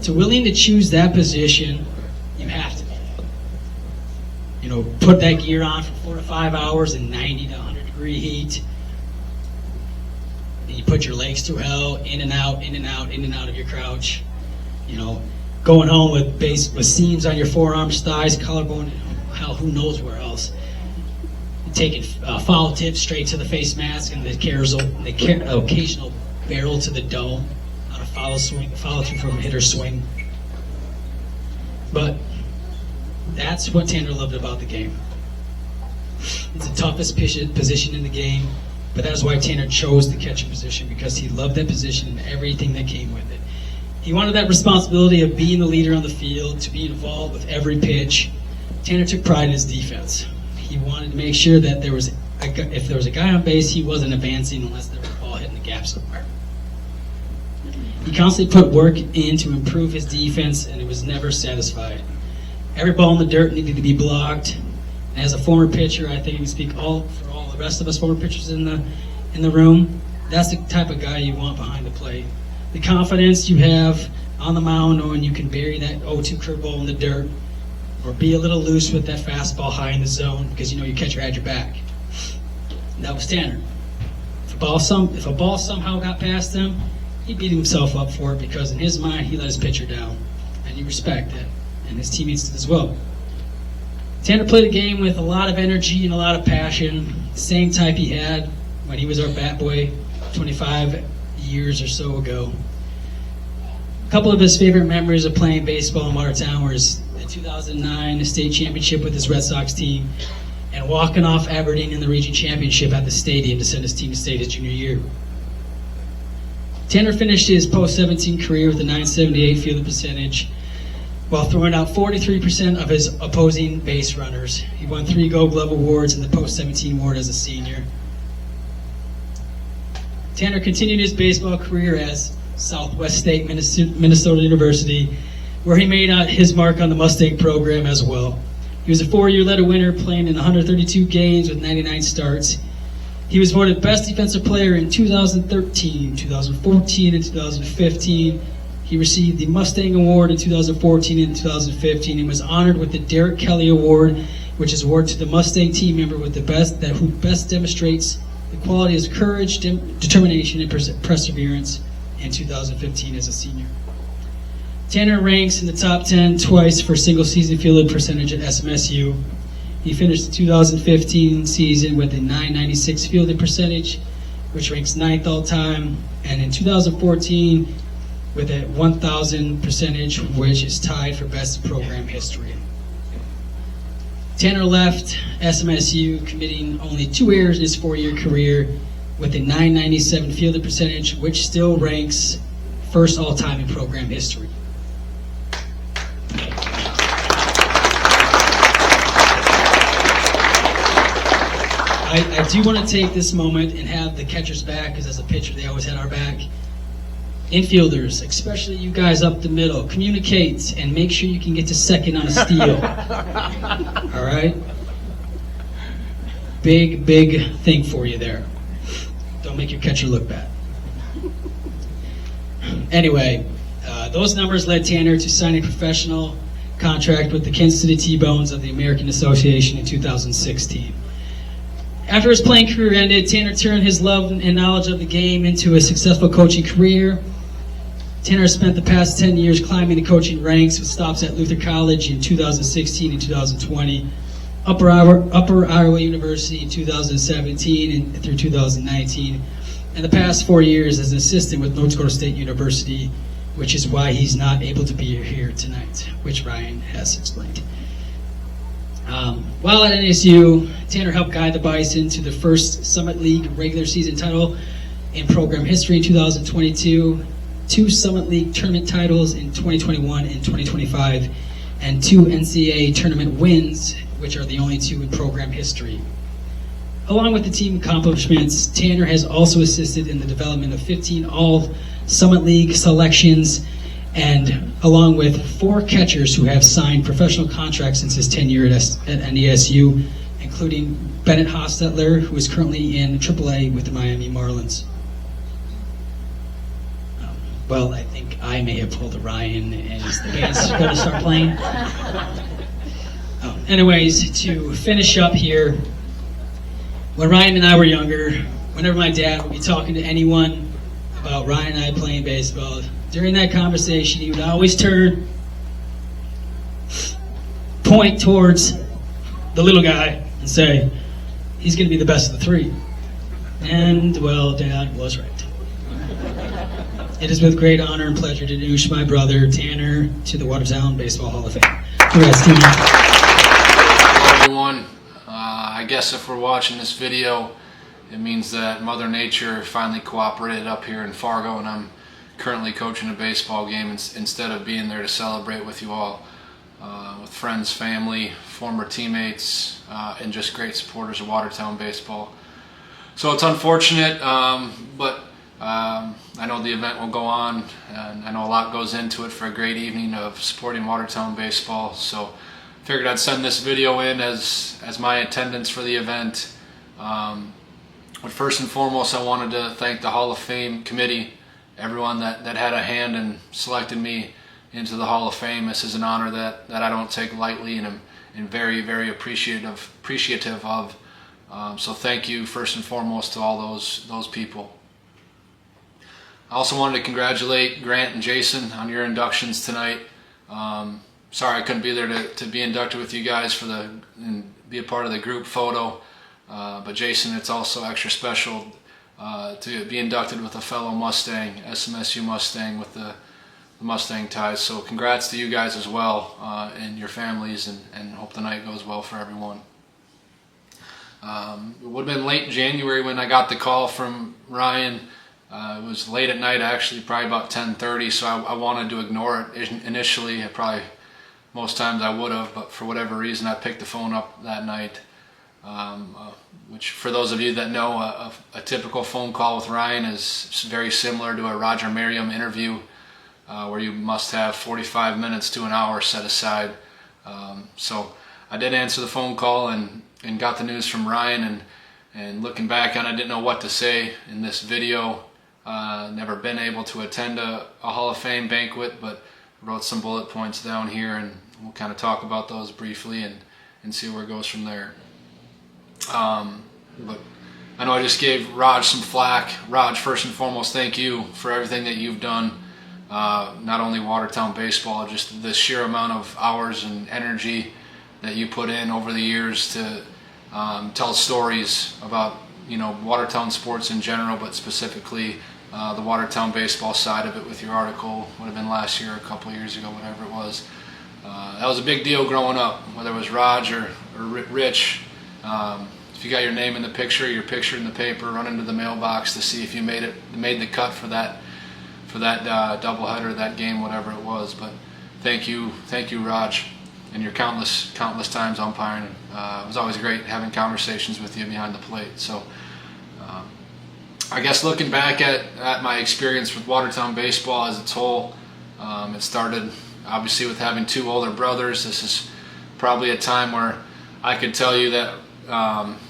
To willing to choose that position, you have to be. You know, put that gear on for 4 to 5 hours in 90 to 100 degree heat. And you put your legs through hell, in and out, in and out, in and out of your crouch. You know, going home with seams on your forearms, thighs, collarbone, hell, who knows where else. Taking foul tips straight to the face mask and the occasional barrel to the dome on a follow through from a hitter's swing. But that's what Tanner loved about the game. It's the toughest position in the game, but that's why Tanner chose the catcher position, because he loved that position and everything that came with it. He wanted that responsibility of being the leader on the field, to be involved with every pitch. Tanner took pride in his defense. He wanted to make sure that if there was a guy on base, he wasn't advancing unless there was a ball hitting the gap somewhere. He constantly put work in to improve his defense, and he was never satisfied. Every ball in the dirt needed to be blocked. And as a former pitcher, I think I can speak for all the rest of us former pitchers in the room. That's the type of guy you want behind the plate. The confidence you have on the mound, knowing you can bury that 0-2 curveball in the dirt, or be a little loose with that fastball high in the zone because you know your catcher had your back. And that was Tanner. If a ball somehow got past him, he beat himself up for it, because in his mind he let his pitcher down, and you respect that, and his teammates did as well. Tanner played a game with a lot of energy and a lot of passion, the same type he had when he was our bat boy 25 years or so ago. A couple of his favorite memories of playing baseball in Watertown were the 2009 state championship with his Red Sox team, and walking off Aberdeen in the region championship at the stadium to send his team to state his junior year. Tanner finished his post-17 career with a .978 fielding percentage while throwing out 43% of his opposing base runners. He won 3 Gold Glove awards in the post-17 award as a senior. Tanner continued his baseball career as Southwest State Minnesota University, where he made his mark on the Mustang program as well. He was a 4-year letter winner, playing in 132 games with 99 starts. He was voted Best Defensive Player in 2013, 2014, and 2015. He received the Mustang Award in 2014 and 2015, and was honored with the Derek Kelly Award, which is awarded to the Mustang team member with who best demonstrates the quality of courage, determination, and perseverance in 2015 as a senior. Tanner ranks in the top 10 twice for single season fielded percentage at SMSU, He finished the 2015 season with a 996 fielding percentage, which ranks 9th all time, and in 2014 with a 1,000 percentage, which is tied for best in program history. Tanner left SMSU committing only 2 errors in his 4-year career with a 997 fielding percentage, which still ranks first all time in program history. I do want to take this moment and have the catchers back, because as a pitcher they always had our back. Infielders, especially you guys up the middle, communicate and make sure you can get to second on a steal. All right? Big thing for you there. Don't make your catcher look bad. Anyway, those numbers led Tanner to sign a professional contract with the Kansas City T-Bones of the American Association in 2016. After his playing career ended, Tanner turned his love and knowledge of the game into a successful coaching career. Tanner spent the past 10 years climbing the coaching ranks with stops at Luther College in 2016 and 2020, Upper Iowa University in 2017 and through 2019, and the past 4 years as an assistant with North Dakota State University, which is why he's not able to be here tonight, which Ryan has explained. While at NSU, Tanner helped guide the Bison to the first Summit League regular season title in program history in 2022, 2 Summit League tournament titles in 2021 and 2025, and 2 NCAA tournament wins, which are the only 2 in program history. Along with the team accomplishments, Tanner has also assisted in the development of 15 All-Summit League selections, and along with 4 catchers who have signed professional contracts since his tenure at NDSU, including Bennett Hostetler, who is currently in AAA with the Miami Marlins. Well, I think I may have pulled a Ryan, and the band's going to start playing. Anyways, to finish up here, when Ryan and I were younger, whenever my dad would be talking to anyone about Ryan and I playing baseball, during that conversation, he would always point towards the little guy and say, he's going to be the best of the 3. And, well, Dad was right. It is with great honor and pleasure to introduce my brother, Tanner, to the Watertown Baseball Hall of Fame. Congrats, Tanner. Hello, everyone. I guess if we're watching this video, it means that Mother Nature finally cooperated up here in Fargo, and I'm currently coaching a baseball game instead of being there to celebrate with you all, with friends, family, former teammates, and just great supporters of Watertown baseball. So it's unfortunate, but I know the event will go on, and I know a lot goes into it for a great evening of supporting Watertown baseball. So figured I'd send this video in as my attendance for the event. But first and foremost, I wanted to thank the Hall of Fame committee, everyone that had a hand in selecting me into the Hall of Fame. This is an honor that I don't take lightly, and I'm very appreciative of. So thank you first and foremost to all those people. I also wanted to congratulate Grant and Jason on your inductions tonight. Sorry I couldn't be there to be inducted with you guys and be a part of the group photo. But Jason, it's also extra special to be inducted with a fellow Mustang, SMSU Mustang, with the Mustang ties. So congrats to you guys as well, and your families, and hope the night goes well for everyone. It would have been late January when I got the call from Ryan. It was late at night, actually, probably about 10:30, so I wanted to ignore it initially. Most times I would have, but for whatever reason I picked the phone up that night. Which, for those of you that know, a typical phone call with Ryan is very similar to a Roger Merriam interview, where you must have 45 minutes to an hour set aside. So I did answer the phone call and got the news from Ryan, and looking back on it, I didn't know what to say in this video. Never been able to attend a Hall of Fame banquet, but wrote some bullet points down here, and we'll kind of talk about those briefly and see where it goes from there. But I know I just gave Raj some flack. Raj, first and foremost, thank you for everything that you've done. Not only Watertown baseball, just the sheer amount of hours and energy that you put in over the years to tell stories about Watertown sports in general, but specifically the Watertown baseball side of it with your article. Would have been last year, a couple years ago, whatever it was. That was a big deal growing up, whether it was Raj or Rich. If you got your name in the picture, your picture in the paper, run into the mailbox to see if you made the cut for that doubleheader, that game, whatever it was. But thank you, Raj, and your countless times umpiring. It was always great having conversations with you behind the plate. So I guess looking back at my experience with Watertown baseball as a whole, it started obviously with having 2 older brothers. This is probably a time where I could tell you that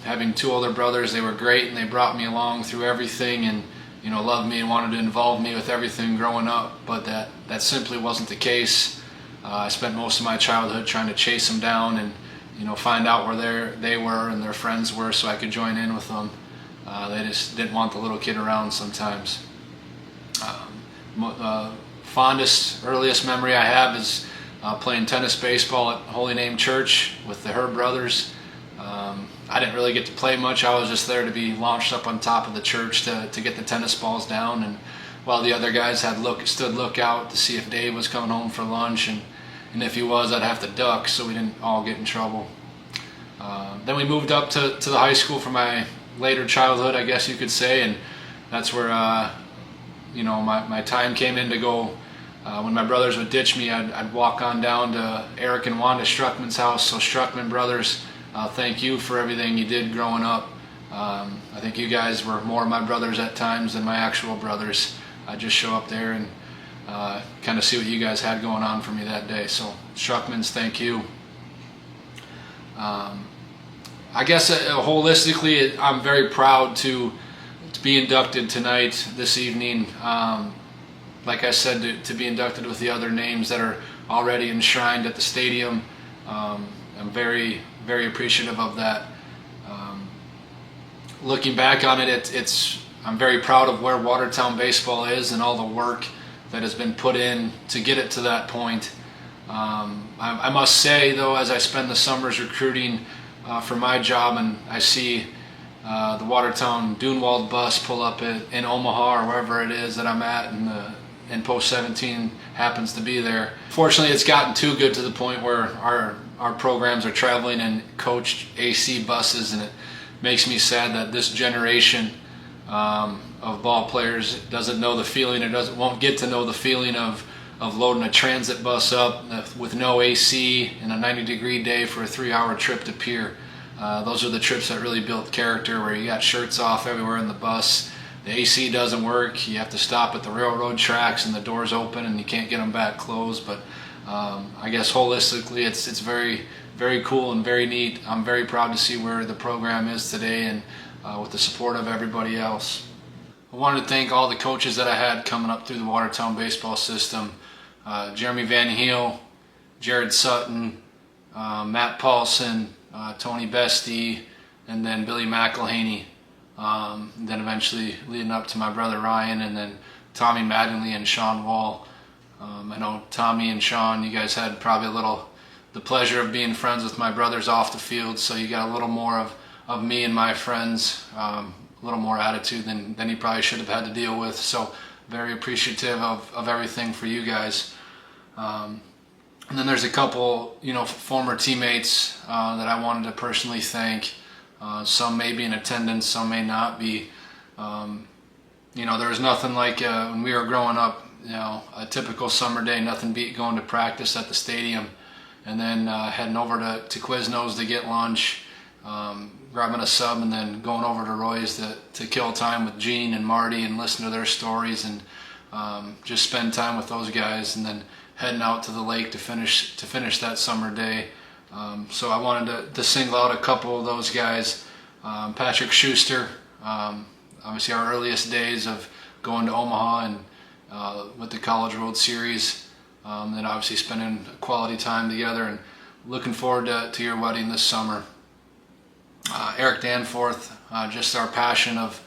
having 2 older brothers, they were great and they brought me along through everything and loved me and wanted to involve me with everything growing up, but that simply wasn't the case. I spent most of my childhood trying to chase them down and find out where they were and their friends were so I could join in with them. They just didn't want the little kid around sometimes. Fondest, earliest memory I have is playing tennis baseball at Holy Name Church with the Herb brothers. I didn't really get to play much. I was just there to be launched up on top of the church to get the tennis balls down, and while the other guys stood lookout to see if Dave was coming home for lunch, and if he was, I'd have to duck so we didn't all get in trouble. Then we moved up to the high school for my later childhood, I guess you could say, and that's where my time came in to go. When my brothers would ditch me, I'd walk on down to Eric and Wanda Struckman's house. So Struckman brothers, thank you for everything you did growing up. I think you guys were more my brothers at times than my actual brothers. I'd just show up there and kind of see what you guys had going on for me that day. So Struckman's, thank you. I guess holistically, I'm very proud to be inducted tonight, this evening. Like I said, to be inducted with the other names that are already enshrined at the stadium. I'm very, very appreciative of that. Looking back on it, I'm very proud of where Watertown baseball is and all the work that has been put in to get it to that point. I must say, though, as I spend the summers recruiting for my job and I see the Watertown Dunewald bus pull up in Omaha or wherever it is that I'm at, and Post 17 happens to be there. Fortunately, it's gotten too good to the point where our programs are traveling in coached AC buses, and it makes me sad that this generation of ball players doesn't know the feeling, or won't get to know the feeling of loading a transit bus up with no AC in a 90-degree day for a 3-hour trip to Pier. Those are the trips that really built character, where you got shirts off everywhere in the bus. The AC doesn't work. You have to stop at the railroad tracks and the doors open and you can't get them back closed. But I guess holistically it's very, very cool and very neat. I'm very proud to see where the program is today, and with the support of everybody else. I wanted to thank all the coaches that I had coming up through the Watertown baseball system. Jeremy Van Heel, Jared Sutton, Matt Paulson, Tony Bestie, and then Billy McElhaney. Then eventually leading up to my brother Ryan, and then Tommy Mattingly and Sean Wall. I know Tommy and Sean, you guys had probably the pleasure of being friends with my brothers off the field, so you got a little more of me and my friends, a little more attitude than he probably should have had to deal with. So very appreciative of everything for you guys. And then there's a couple, former teammates that I wanted to personally thank. Some may be in attendance, some may not be. There was nothing like when we were growing up, a typical summer day, nothing beat going to practice at the stadium and then heading over to Quiznos to get lunch, grabbing a sub, and then going over to Roy's to kill time with Gene and Marty and listen to their stories and just spend time with those guys, and then heading out to the lake to finish that summer day. So I wanted to single out a couple of those guys. Patrick Schuster, obviously our earliest days of going to Omaha and with the College World Series, and obviously spending quality time together, and looking forward to your wedding this summer. Eric Danforth, just our passion of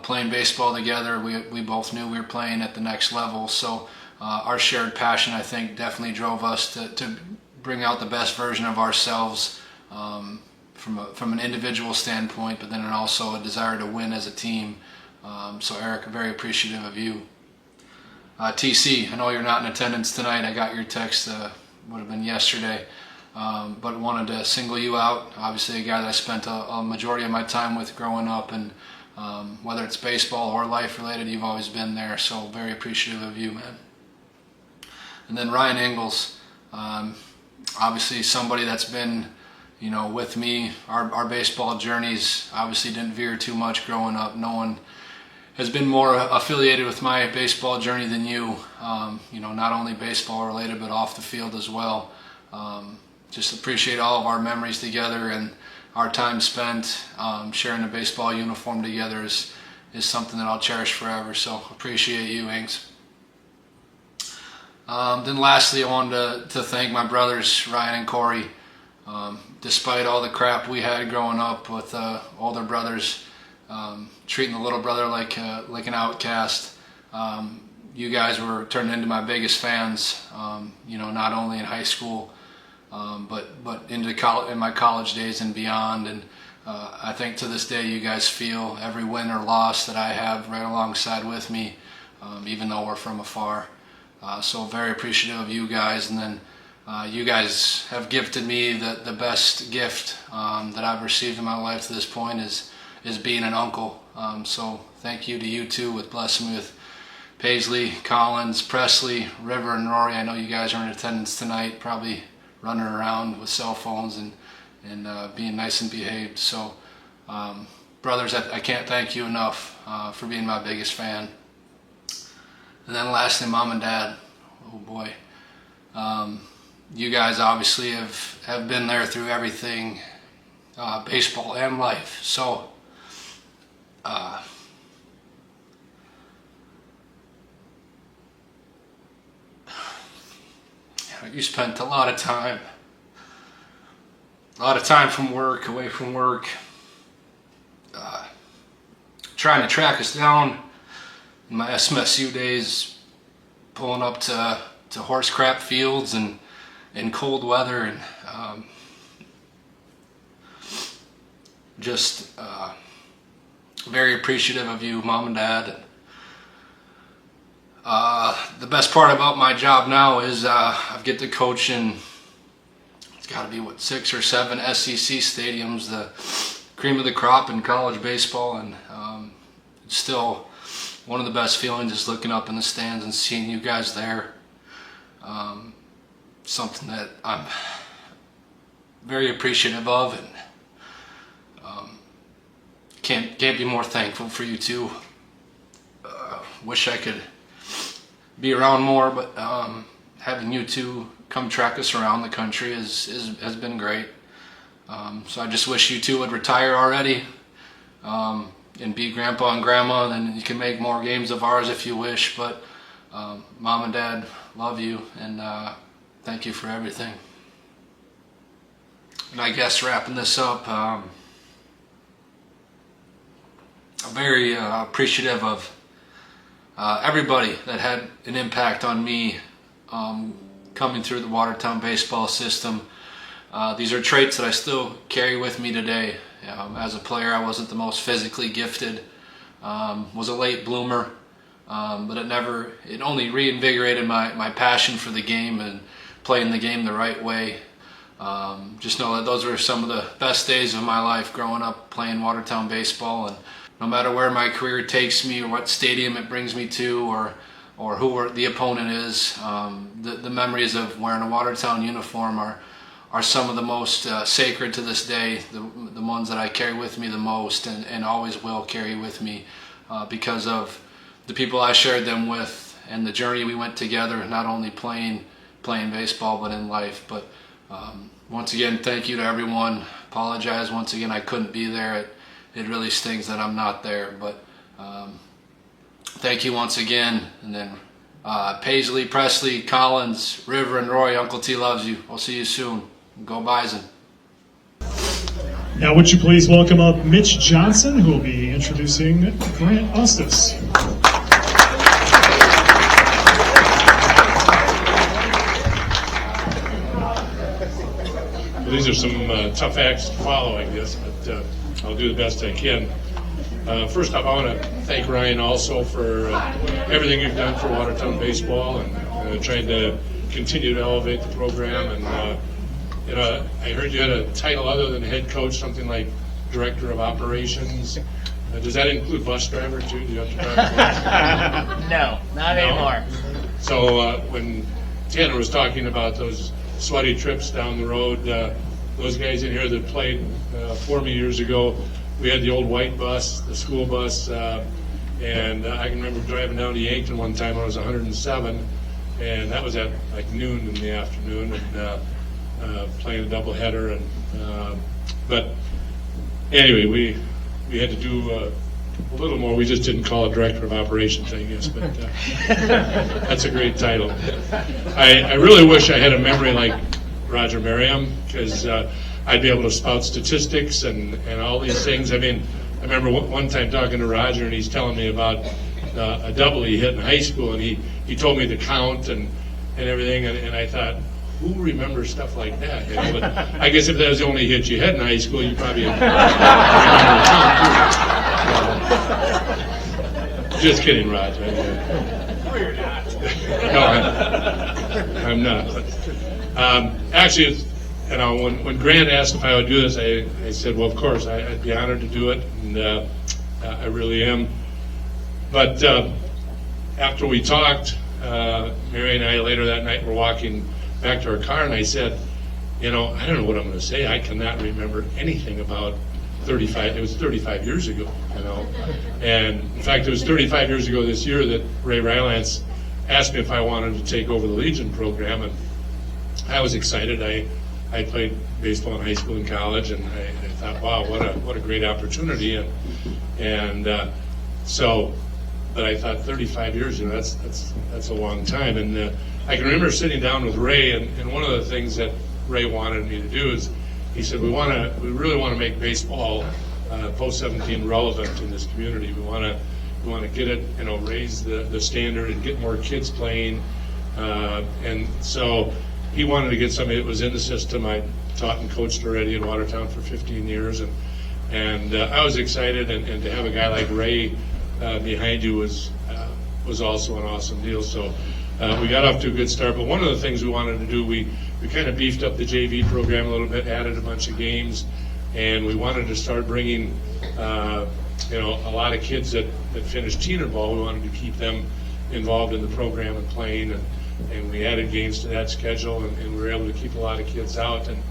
playing baseball together. We both knew we were playing at the next level, so our shared passion, I think, definitely drove us to bring out the best version of ourselves from an individual standpoint, but then also a desire to win as a team. So Eric, very appreciative of you. TC, I know you're not in attendance tonight. I got your text, would have been yesterday, but wanted to single you out. Obviously a guy that I spent a majority of my time with growing up, and whether it's baseball or life related, you've always been there, so very appreciative of you, man. And then Ryan Ingalls, obviously somebody that's been, you know, with me. Our baseball journeys obviously didn't veer too much growing up. No one has been more affiliated with my baseball journey than you. You know, not only baseball related, but off the field as well. Just appreciate all of our memories together, and our time spent sharing a baseball uniform together is something that I'll cherish forever. So appreciate you, Ings. Then lastly, I wanted to thank my brothers, Ryan and Corey. Despite all the crap we had growing up with older brothers, treating the little brother like an outcast, you guys were turned into my biggest fans. You know, not only in high school, but in my college days and beyond. And I think to this day, you guys feel every win or loss that I have right alongside with me, even though we're from afar. So very appreciative of you guys. And then you guys have gifted me the best gift that I've received in my life to this point is being an uncle. So thank you to you two with blessing me with Paisley, Collins, Presley, River, and Rory. I know you guys are in attendance tonight, probably running around with cell phones and being nice and behaved. So brothers, I can't thank you enough for being my biggest fan. And then lastly, Mom and Dad. Oh boy. You guys obviously have been there through everything, baseball and life. So you spent a lot of time from work, away from work, trying to track us down in my SMSU days, pulling up to horse crap fields and in cold weather, and just very appreciative of you, Mom and Dad. The best part about my job now is I get to coach in, it's got to be 6 or 7 SEC stadiums, the cream of the crop in college baseball, and it's still one of the best feelings is looking up in the stands and seeing you guys there. Something that I'm very appreciative of, and can't be more thankful for you two. Wish I could be around more, but having you two come track us around the country has been great. So I just wish you two would retire already and be grandpa and grandma, and then you can make more games of ours if you wish. But Mom and Dad, love you, and thank you for everything. And I guess wrapping this up, I'm very appreciative of everybody that had an impact on me coming through the Watertown baseball system. These are traits that I still carry with me today. As a player, I wasn't the most physically gifted, was a late bloomer, but it only reinvigorated my passion for the game and playing the game the right way. Just know that those were some of the best days of my life growing up playing Watertown baseball, and no matter where my career takes me or what stadium it brings me to, or who the opponent is, the memories of wearing a Watertown uniform are some of the most sacred to this day, the ones that I carry with me the most, and always will carry with me because of the people I shared them with and the journey we went together, not only playing baseball but in life. But once again, thank you to everyone. Apologize once again I couldn't be there. It really stings that I'm not there, but thank you once again. And then Paisley, Presley, Collins, River, and Roy, Uncle T loves you. I'll see you soon. Go Bison. Now would you please welcome up Mitch Johnson, who will be introducing Grant Osthus. Well, these are some tough acts to follow, I guess, but I'll do the best I can. First off, I want to thank Ryan also for everything you've done for Watertown baseball and trying to continue to elevate the program. And I heard you had a title other than head coach, something like director of operations. Does that include bus driver too? Do you have to drive a bus? No, not anymore. So when Tanner was talking about those sweaty trips down the road, those guys in here that played for me years ago, we had the old white bus, the school bus, and I can remember driving down to Yankton one time when I was 107, and that was at like noon in the afternoon, and playing a doubleheader. But anyway, we had to do a little more. We just didn't call it director of operations, I guess, but that's a great title. I really wish I had a memory like Roger Merriam, because I'd be able to spout statistics and all these things. I mean, I remember one time talking to Roger, and he's telling me about a double he hit in high school, and he told me the count and everything, and I thought, who remembers stuff like that? You know, but I guess if that was the only hit you had in high school, you probably remember the count too. Just kidding, Roger. No, you're not. No, I'm not. Actually, when Grant asked if I would do this, I said, well, of course, I'd be honored to do it, and I really am. But after we talked, Mary and I later that night were walking back to our car, and I said, I don't know what I'm going to say. I cannot remember anything about 35. It was 35 years ago, And in fact, it was 35 years ago this year that Ray Rylance asked me if I wanted to take over the Legion program, and I was excited. I played baseball in high school and college, and I thought, wow, what a great opportunity. But I thought 35 years, that's a long time. And I can remember sitting down with Ray, and one of the things that Ray wanted me to do is, he said, we really want to make baseball post-17 relevant in this community. We want to get it, raise the standard and get more kids playing. And so he wanted to get somebody that was in the system. I taught and coached already in Watertown for 15 years, and I was excited, and to have a guy like Ray behind you was also an awesome deal. So we got off to a good start. But one of the things we wanted to do, we kind of beefed up the JV program a little bit, added a bunch of games, and we wanted to start bringing a lot of kids that finished Teener ball. We wanted to keep them involved in the program and playing, and we added games to that schedule, and we were able to keep a lot of kids out. And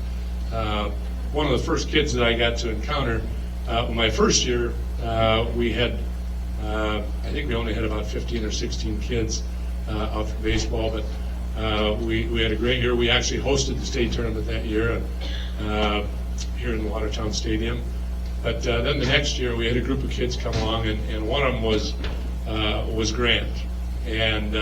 one of the first kids that I got to encounter my first year, we had I think we only had about 15 or 16 kids out for baseball, but we had a great year. We actually hosted the state tournament that year here in the Watertown Stadium. But then the next year we had a group of kids come along, and one of them was Grant. And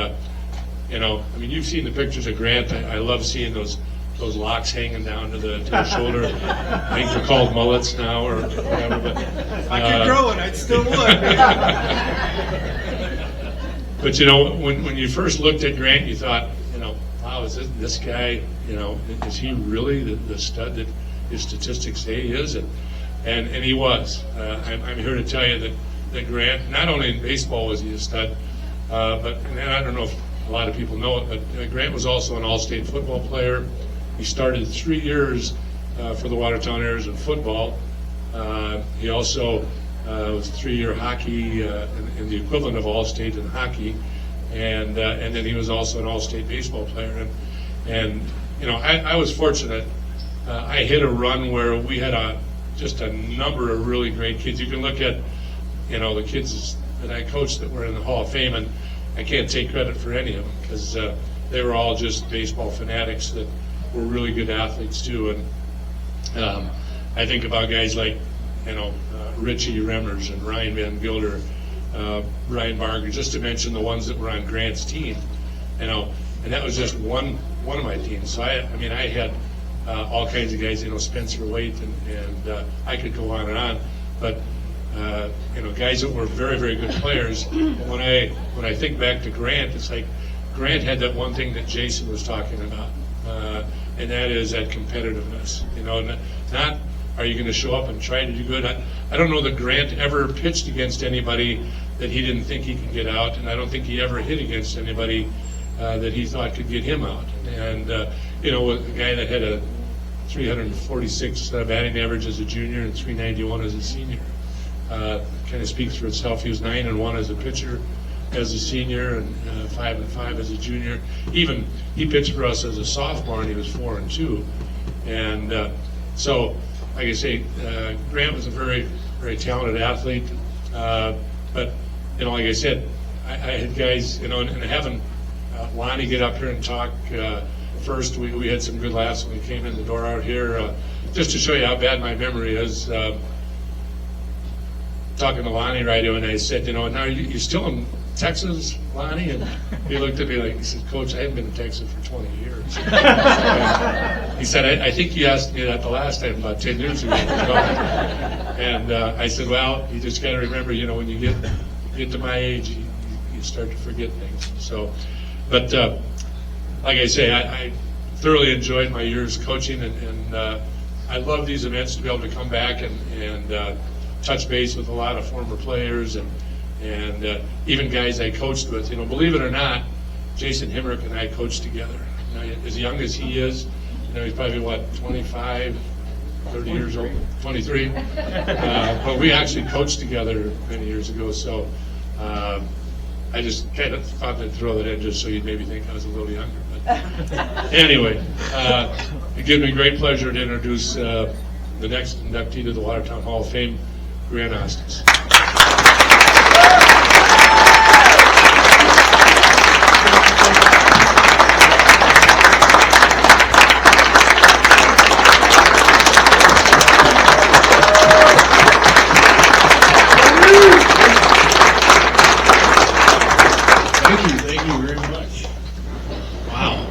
you've seen the pictures of Grant. I love seeing those locks hanging down to the shoulder. I think they're called mullets now or whatever. But If I could grow it, I still would. But when you first looked at Grant, you thought, wow, is this guy? Is he really the stud that his statistics say he is? And he was. I'm here to tell you that Grant, not only in baseball was he a stud, but I don't know if a lot of people know it, but Grant was also an all-state football player. He started 3 years for the Watertown Airs in football. He also was 3-year hockey in the equivalent of all-state in hockey, and then he was also an all-state baseball player. And I was fortunate. I hit a run where we had just a number of really great kids. You can look at the kids that I coached that were in the Hall of Fame, and I can't take credit for any of them because they were all just baseball fanatics that were really good athletes too. And I think about guys like Richie Remmers and Ryan Van Gilder, Ryan Barger, just to mention the ones that were on Grant's team. And that was just one of my teams. So I had all kinds of guys, Spencer Waite, and I could go on and on. But guys that were very, very good players. When I think back to Grant, it's like Grant had that one thing that Jason was talking about, and that is that competitiveness. Not are you going to show up and try to do good. I don't know that Grant ever pitched against anybody that he didn't think he could get out, and I don't think he ever hit against anybody that he thought could get him out. And a guy that had a 346 batting average as a junior and 391 as a senior. Kind of speaks for itself. He was 9-1 as a pitcher as a senior and 5-5 as a junior. Even he pitched for us as a sophomore and he was 4-2. And so, like I say, Grant was a very, very talented athlete. But like I said, I had guys, and having Lonnie get up here and talk. First, we had some good laughs when we came in the door out here. Just to show you how bad my memory is, talking to Lonnie right away, and I said, now you're still in Texas, Lonnie? And he looked at me like, he said, Coach, I haven't been in Texas for 20 years. He said, I think you asked me that the last time, about 10 years ago. And I said, well, you just got to remember, when you get to my age, you start to forget things. So, but like I say, I thoroughly enjoyed my years coaching, and I love these events to be able to come back and touch base with a lot of former players and even guys I coached with. Believe it or not, Jason Himmerich and I coached together. As young as he is, he's probably 25, 30 years old, 23. But we actually coached together many years ago. So I just kind of thought I'd throw that in just so you'd maybe think I was a little younger. But anyway, it gives me great pleasure to introduce the next inductee to the Watertown Hall of Fame, Grant Osthus. Thank you very much. Wow,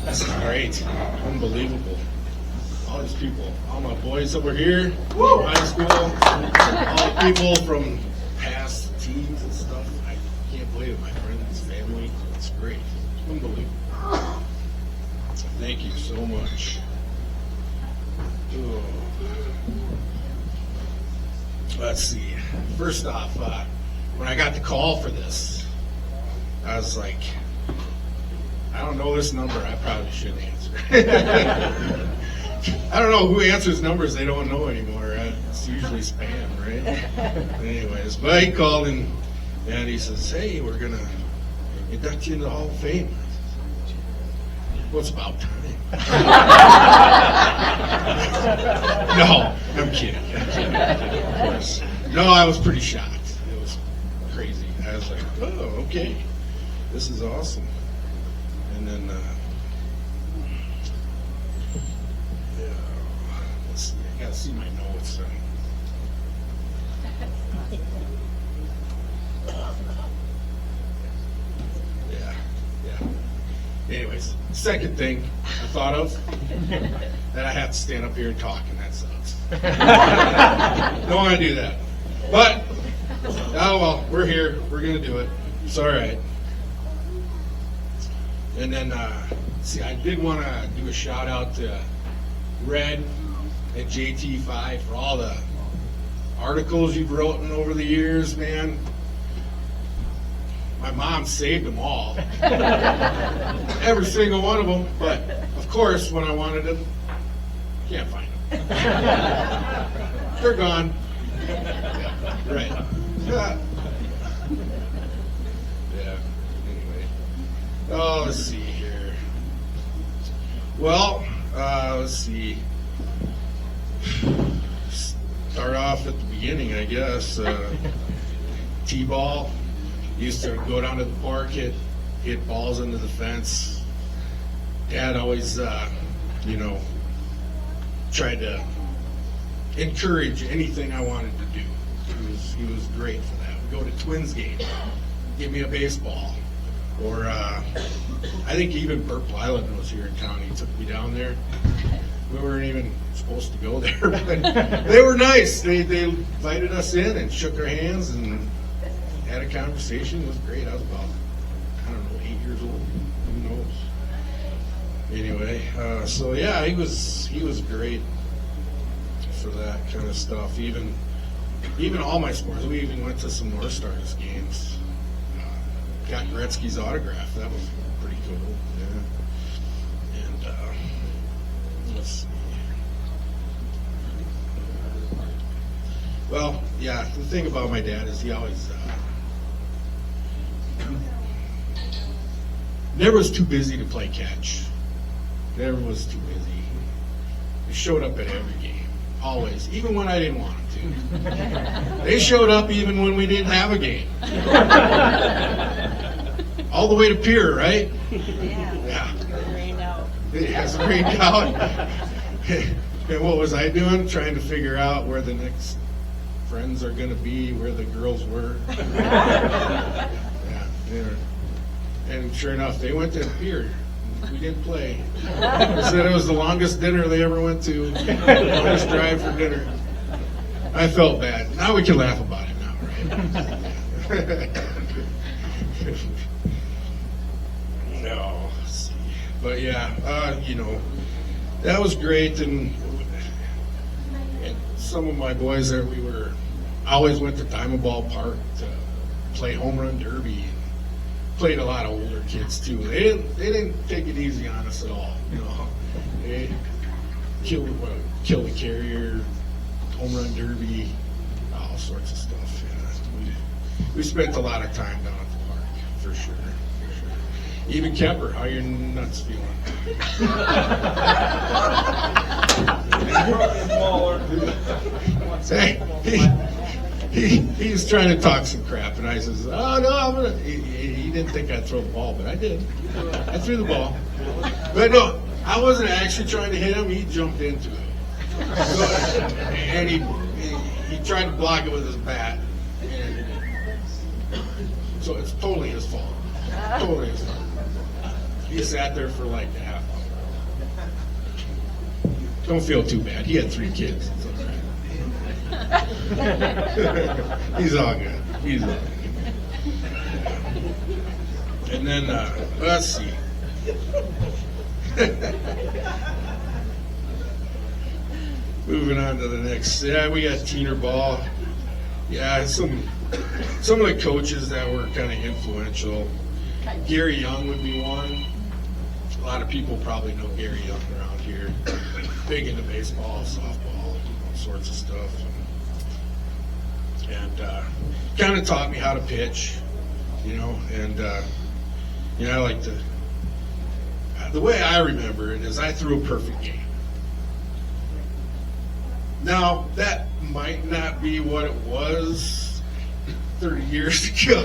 this is great. Unbelievable. All these people, all my boys that were here, from high school, all the people from past teams and stuff. I can't believe it, my friends, family. It's great. Unbelievable. Thank you so much. Oh. Let's see. First off, when I got the call for this, I was like, I don't know this number. I probably shouldn't answer. I don't know who answers numbers they don't know anymore. It's usually spam, right? Anyways, but he called and he says, hey, we're going to induct you into the Hall of Fame. Well, it's about time. No, I'm kidding. Of course. No, I was pretty shocked. It was crazy. I was like, oh, okay. This is awesome. And then, let's see. I gotta see my notes. Yeah. Anyways, second thing I thought of, that I have to stand up here and talk, and that sucks. Don't want to do that. But, oh well, we're here. We're going to do it. It's all right. And then, see, I did want to do a shout out to Red and JT5 for all the articles you've written over the years, man. My mom saved them all. Every single one of them. But, of course, when I wanted them, can't find them. They're gone. Right. Yeah. Anyway. Oh, let's see here. Well, let's see. Start off at the beginning, I guess. T-ball. Used to go down to the park, hit balls into the fence. Dad always, tried to encourage anything I wanted to do. He was great for that. We'd go to Twins game, give me a baseball. Or I think even Purple Island was here in town. He took me down there. We weren't even supposed to go there, but they were nice. They invited us in and shook our hands and had a conversation. It was great. I was about, 8 years old. Who knows? anyway, so yeah, he was great for that kind of stuff. Even all my sports. We even went to some North Stars games. Got Gretzky's autograph. That was pretty cool. Yeah. And let's see. Well, yeah. The thing about my dad is he always never was too busy to play catch. Never was too busy. He showed up at every game. Always, even when I didn't want him to. They showed up even when we didn't have a game. All the way to Pier, right? Yeah. It has rained out. And what was I doing? Trying to figure out where the next friends are going to be, where the girls were. Yeah. And sure enough, they went to Pier. We didn't play. They said it was the longest dinner they ever went to. Longest drive for dinner. I felt bad. Now we can laugh about it now, right? No. Let's see. But yeah, that was great. And some of my boys there, always went to Diamond Ball Park to play home run derby. Played a lot of older kids too. They didn't take it easy on us at all. They killed the carrier, home run derby, all sorts of stuff. Yeah. We spent a lot of time down at the park for sure. Even Kemper, how your nuts feeling? He's trying to talk some crap, and I says, "Oh no, I'm gonna." He didn't think I'd throw the ball, but I did. I threw the ball, but no, I wasn't actually trying to hit him. He jumped into it, and he tried to block it with his bat, and so it's totally his fault. Totally his fault. He sat there for like a half hour. Don't feel too bad. He had 3 kids. It's all right. He's all good. He's all good. And then, let's see. Moving on to the next. Yeah, we got Teener Ball. Yeah, some of the coaches that were kind of influential. Gary Young would be one. A lot of people probably know Gary Young around here. Big into baseball, softball, all sorts of stuff. And kind of taught me how to pitch, and I like to. The way I remember it is I threw a perfect game. Now, that might not be what it was 30 years ago.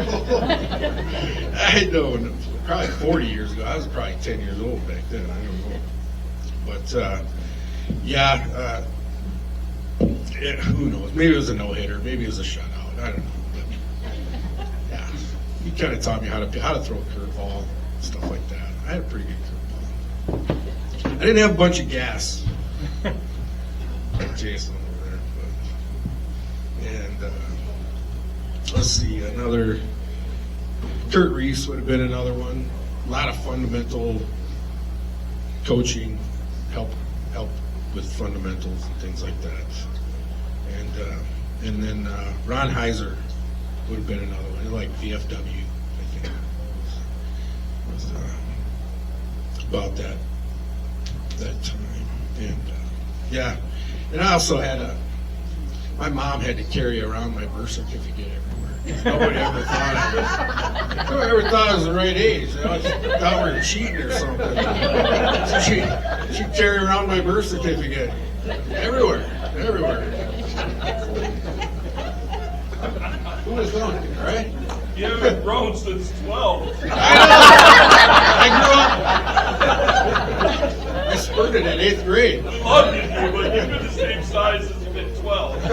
I don't know, probably 40 years ago. I was probably 10 years old back then. I don't know. But, who knows? Maybe it was a no-hitter. Maybe it was a shutout. I don't know. But, yeah, he kind of taught me how to throw a curveball, stuff like that. I had a pretty good curveball. I didn't have a bunch of gas. Jason over there. And let's see, another. Kurt Reese would have been another one. A lot of fundamental coaching, help with fundamentals and things like that. And then Ron Heiser would have been another one, like VFW, I think. Was about that time. And yeah, and I also had my mom had to carry around my birth certificate everywhere. Nobody ever thought I was the right age. I thought we were cheating or something. So she'd carry around my birth certificate everywhere. Who was going, right? You haven't grown since 12. I spurted in 8th grade. I love you, but you've been the same size since you've been 12.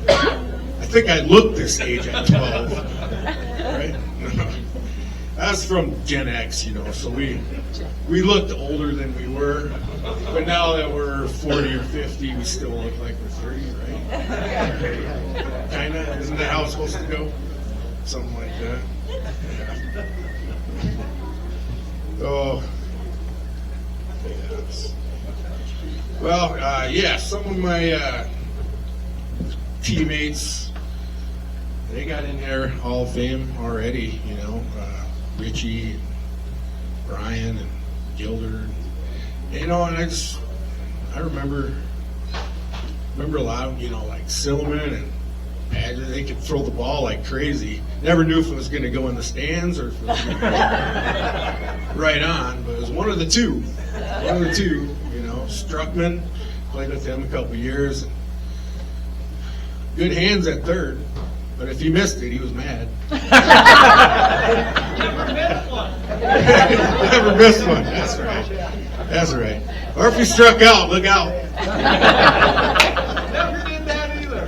I think I looked this age at 12. Right? That's from Gen X, so we looked older than we were. But now that we're 40 or 50, we still look like we're 30, right? Kinda? Isn't that how it's supposed to go? Something like that. Oh. Yes. Well, yeah, some of my teammates, they got in there Hall of Fame already, you know, Richie, and Brian, and Gilder, you know, and I remember a lot of them, you know, like Silliman and Badger, they could throw the ball like crazy. Never knew if it was going to go in the stands or if it was going to go right on, but it was one of the two. One of the two, you know. Struckman, played with him a couple years. Good hands at third, but if he missed it, he was mad. Never missed one. That's right. That's right. Or if he struck out, look out. Never did that either.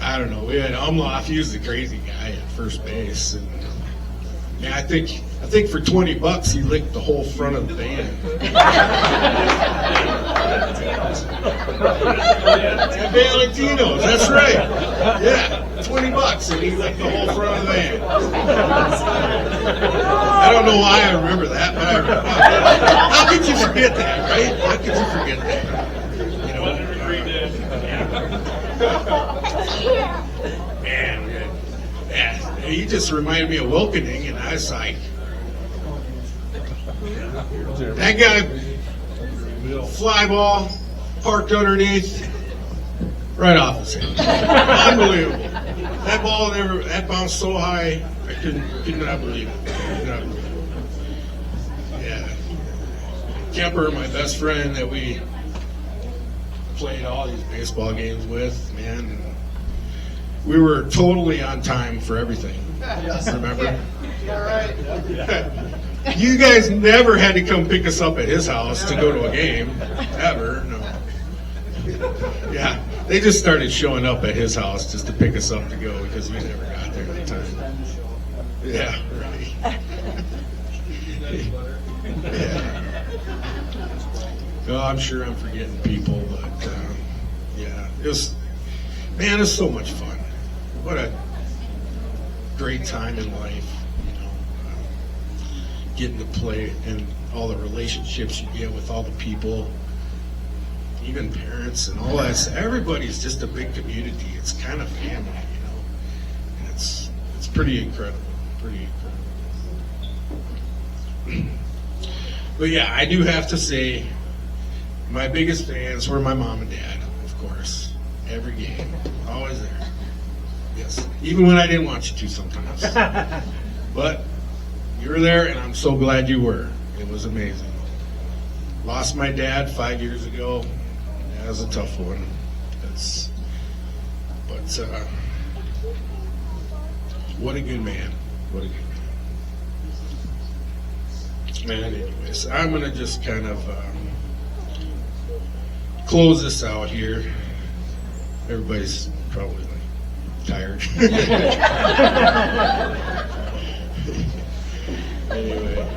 I don't know. We had Umlauf. He was the crazy guy at first base, and yeah, I think for $20 he licked the whole front of the band. Valentino's, that's right. Yeah, $20 and he licked the whole front of the band. I don't know why I remember that, but I remember. How could you forget that, right? How could you forget that? You know, man, yeah, he just reminded me of Wilkening, and I was like, that guy, fly ball, parked underneath, right off his head. Unbelievable. That ball that bounced so high, I could not believe it. Could not believe it. Yeah. Kemper, my best friend that we played all these baseball games with, man, we were totally on time for everything. Remember? Yeah, right. You guys never had to come pick us up at his house to go to a game, ever. No. Yeah, they just started showing up at his house just to pick us up to go because we never got there at the time. Yeah, right. Yeah. Oh, I'm sure I'm forgetting people, but yeah, it was so much fun. What a great time in life, you know, getting to play and all the relationships you get with all the people, even parents and all that. Everybody's just a big community. It's kind of family, you know. And it's pretty incredible, But yeah, I do have to say, my biggest fans were my mom and dad, of course. Every game, always there. Yes, even when I didn't want you to sometimes. But you were there, and I'm so glad you were. It was amazing. Lost my dad 5 years ago. That was a tough one. But what a good man. What a good man. Man, anyways, I'm going to just kind of close this out here. Everybody's probably tired. Anyway,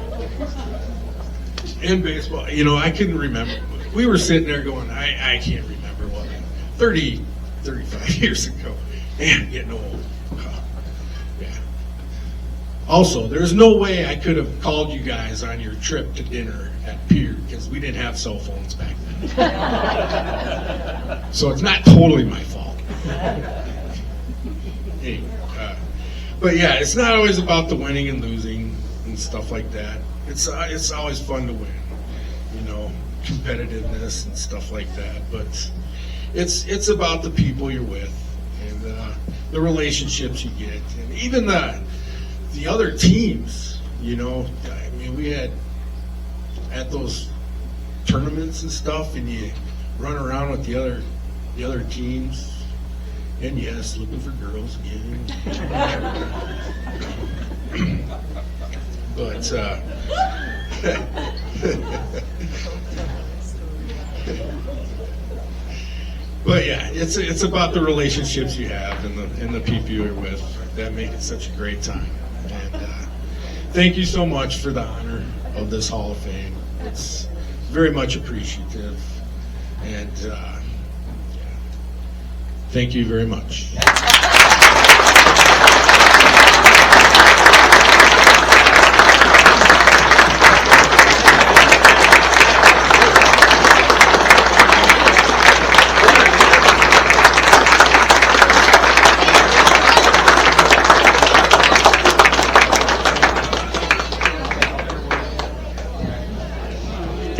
in baseball, you know, I couldn't remember. We were sitting there going, I can't remember what, 30, 35 years ago. Man, getting old. Yeah. Also, there's no way I could have called you guys on your trip to dinner at Pier because we didn't have cell phones back then. So it's not totally my fault. Hey, but yeah, it's not always about the winning and losing and stuff like that. It's always fun to win, you know, competitiveness and stuff like that. But it's about the people you're with and the relationships you get, and even the other teams. You know, I mean, we had at those tournaments and stuff, and you run around with the other teams. And yes, looking for girls again. But but yeah, it's about the relationships you have and the people you're with that make it such a great time. And thank you so much for the honor of this Hall of Fame. It's very much appreciative, and thank you very much.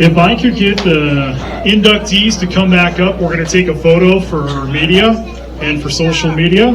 If I could get the inductees to come back up, we're going to take a photo for our media and for social media.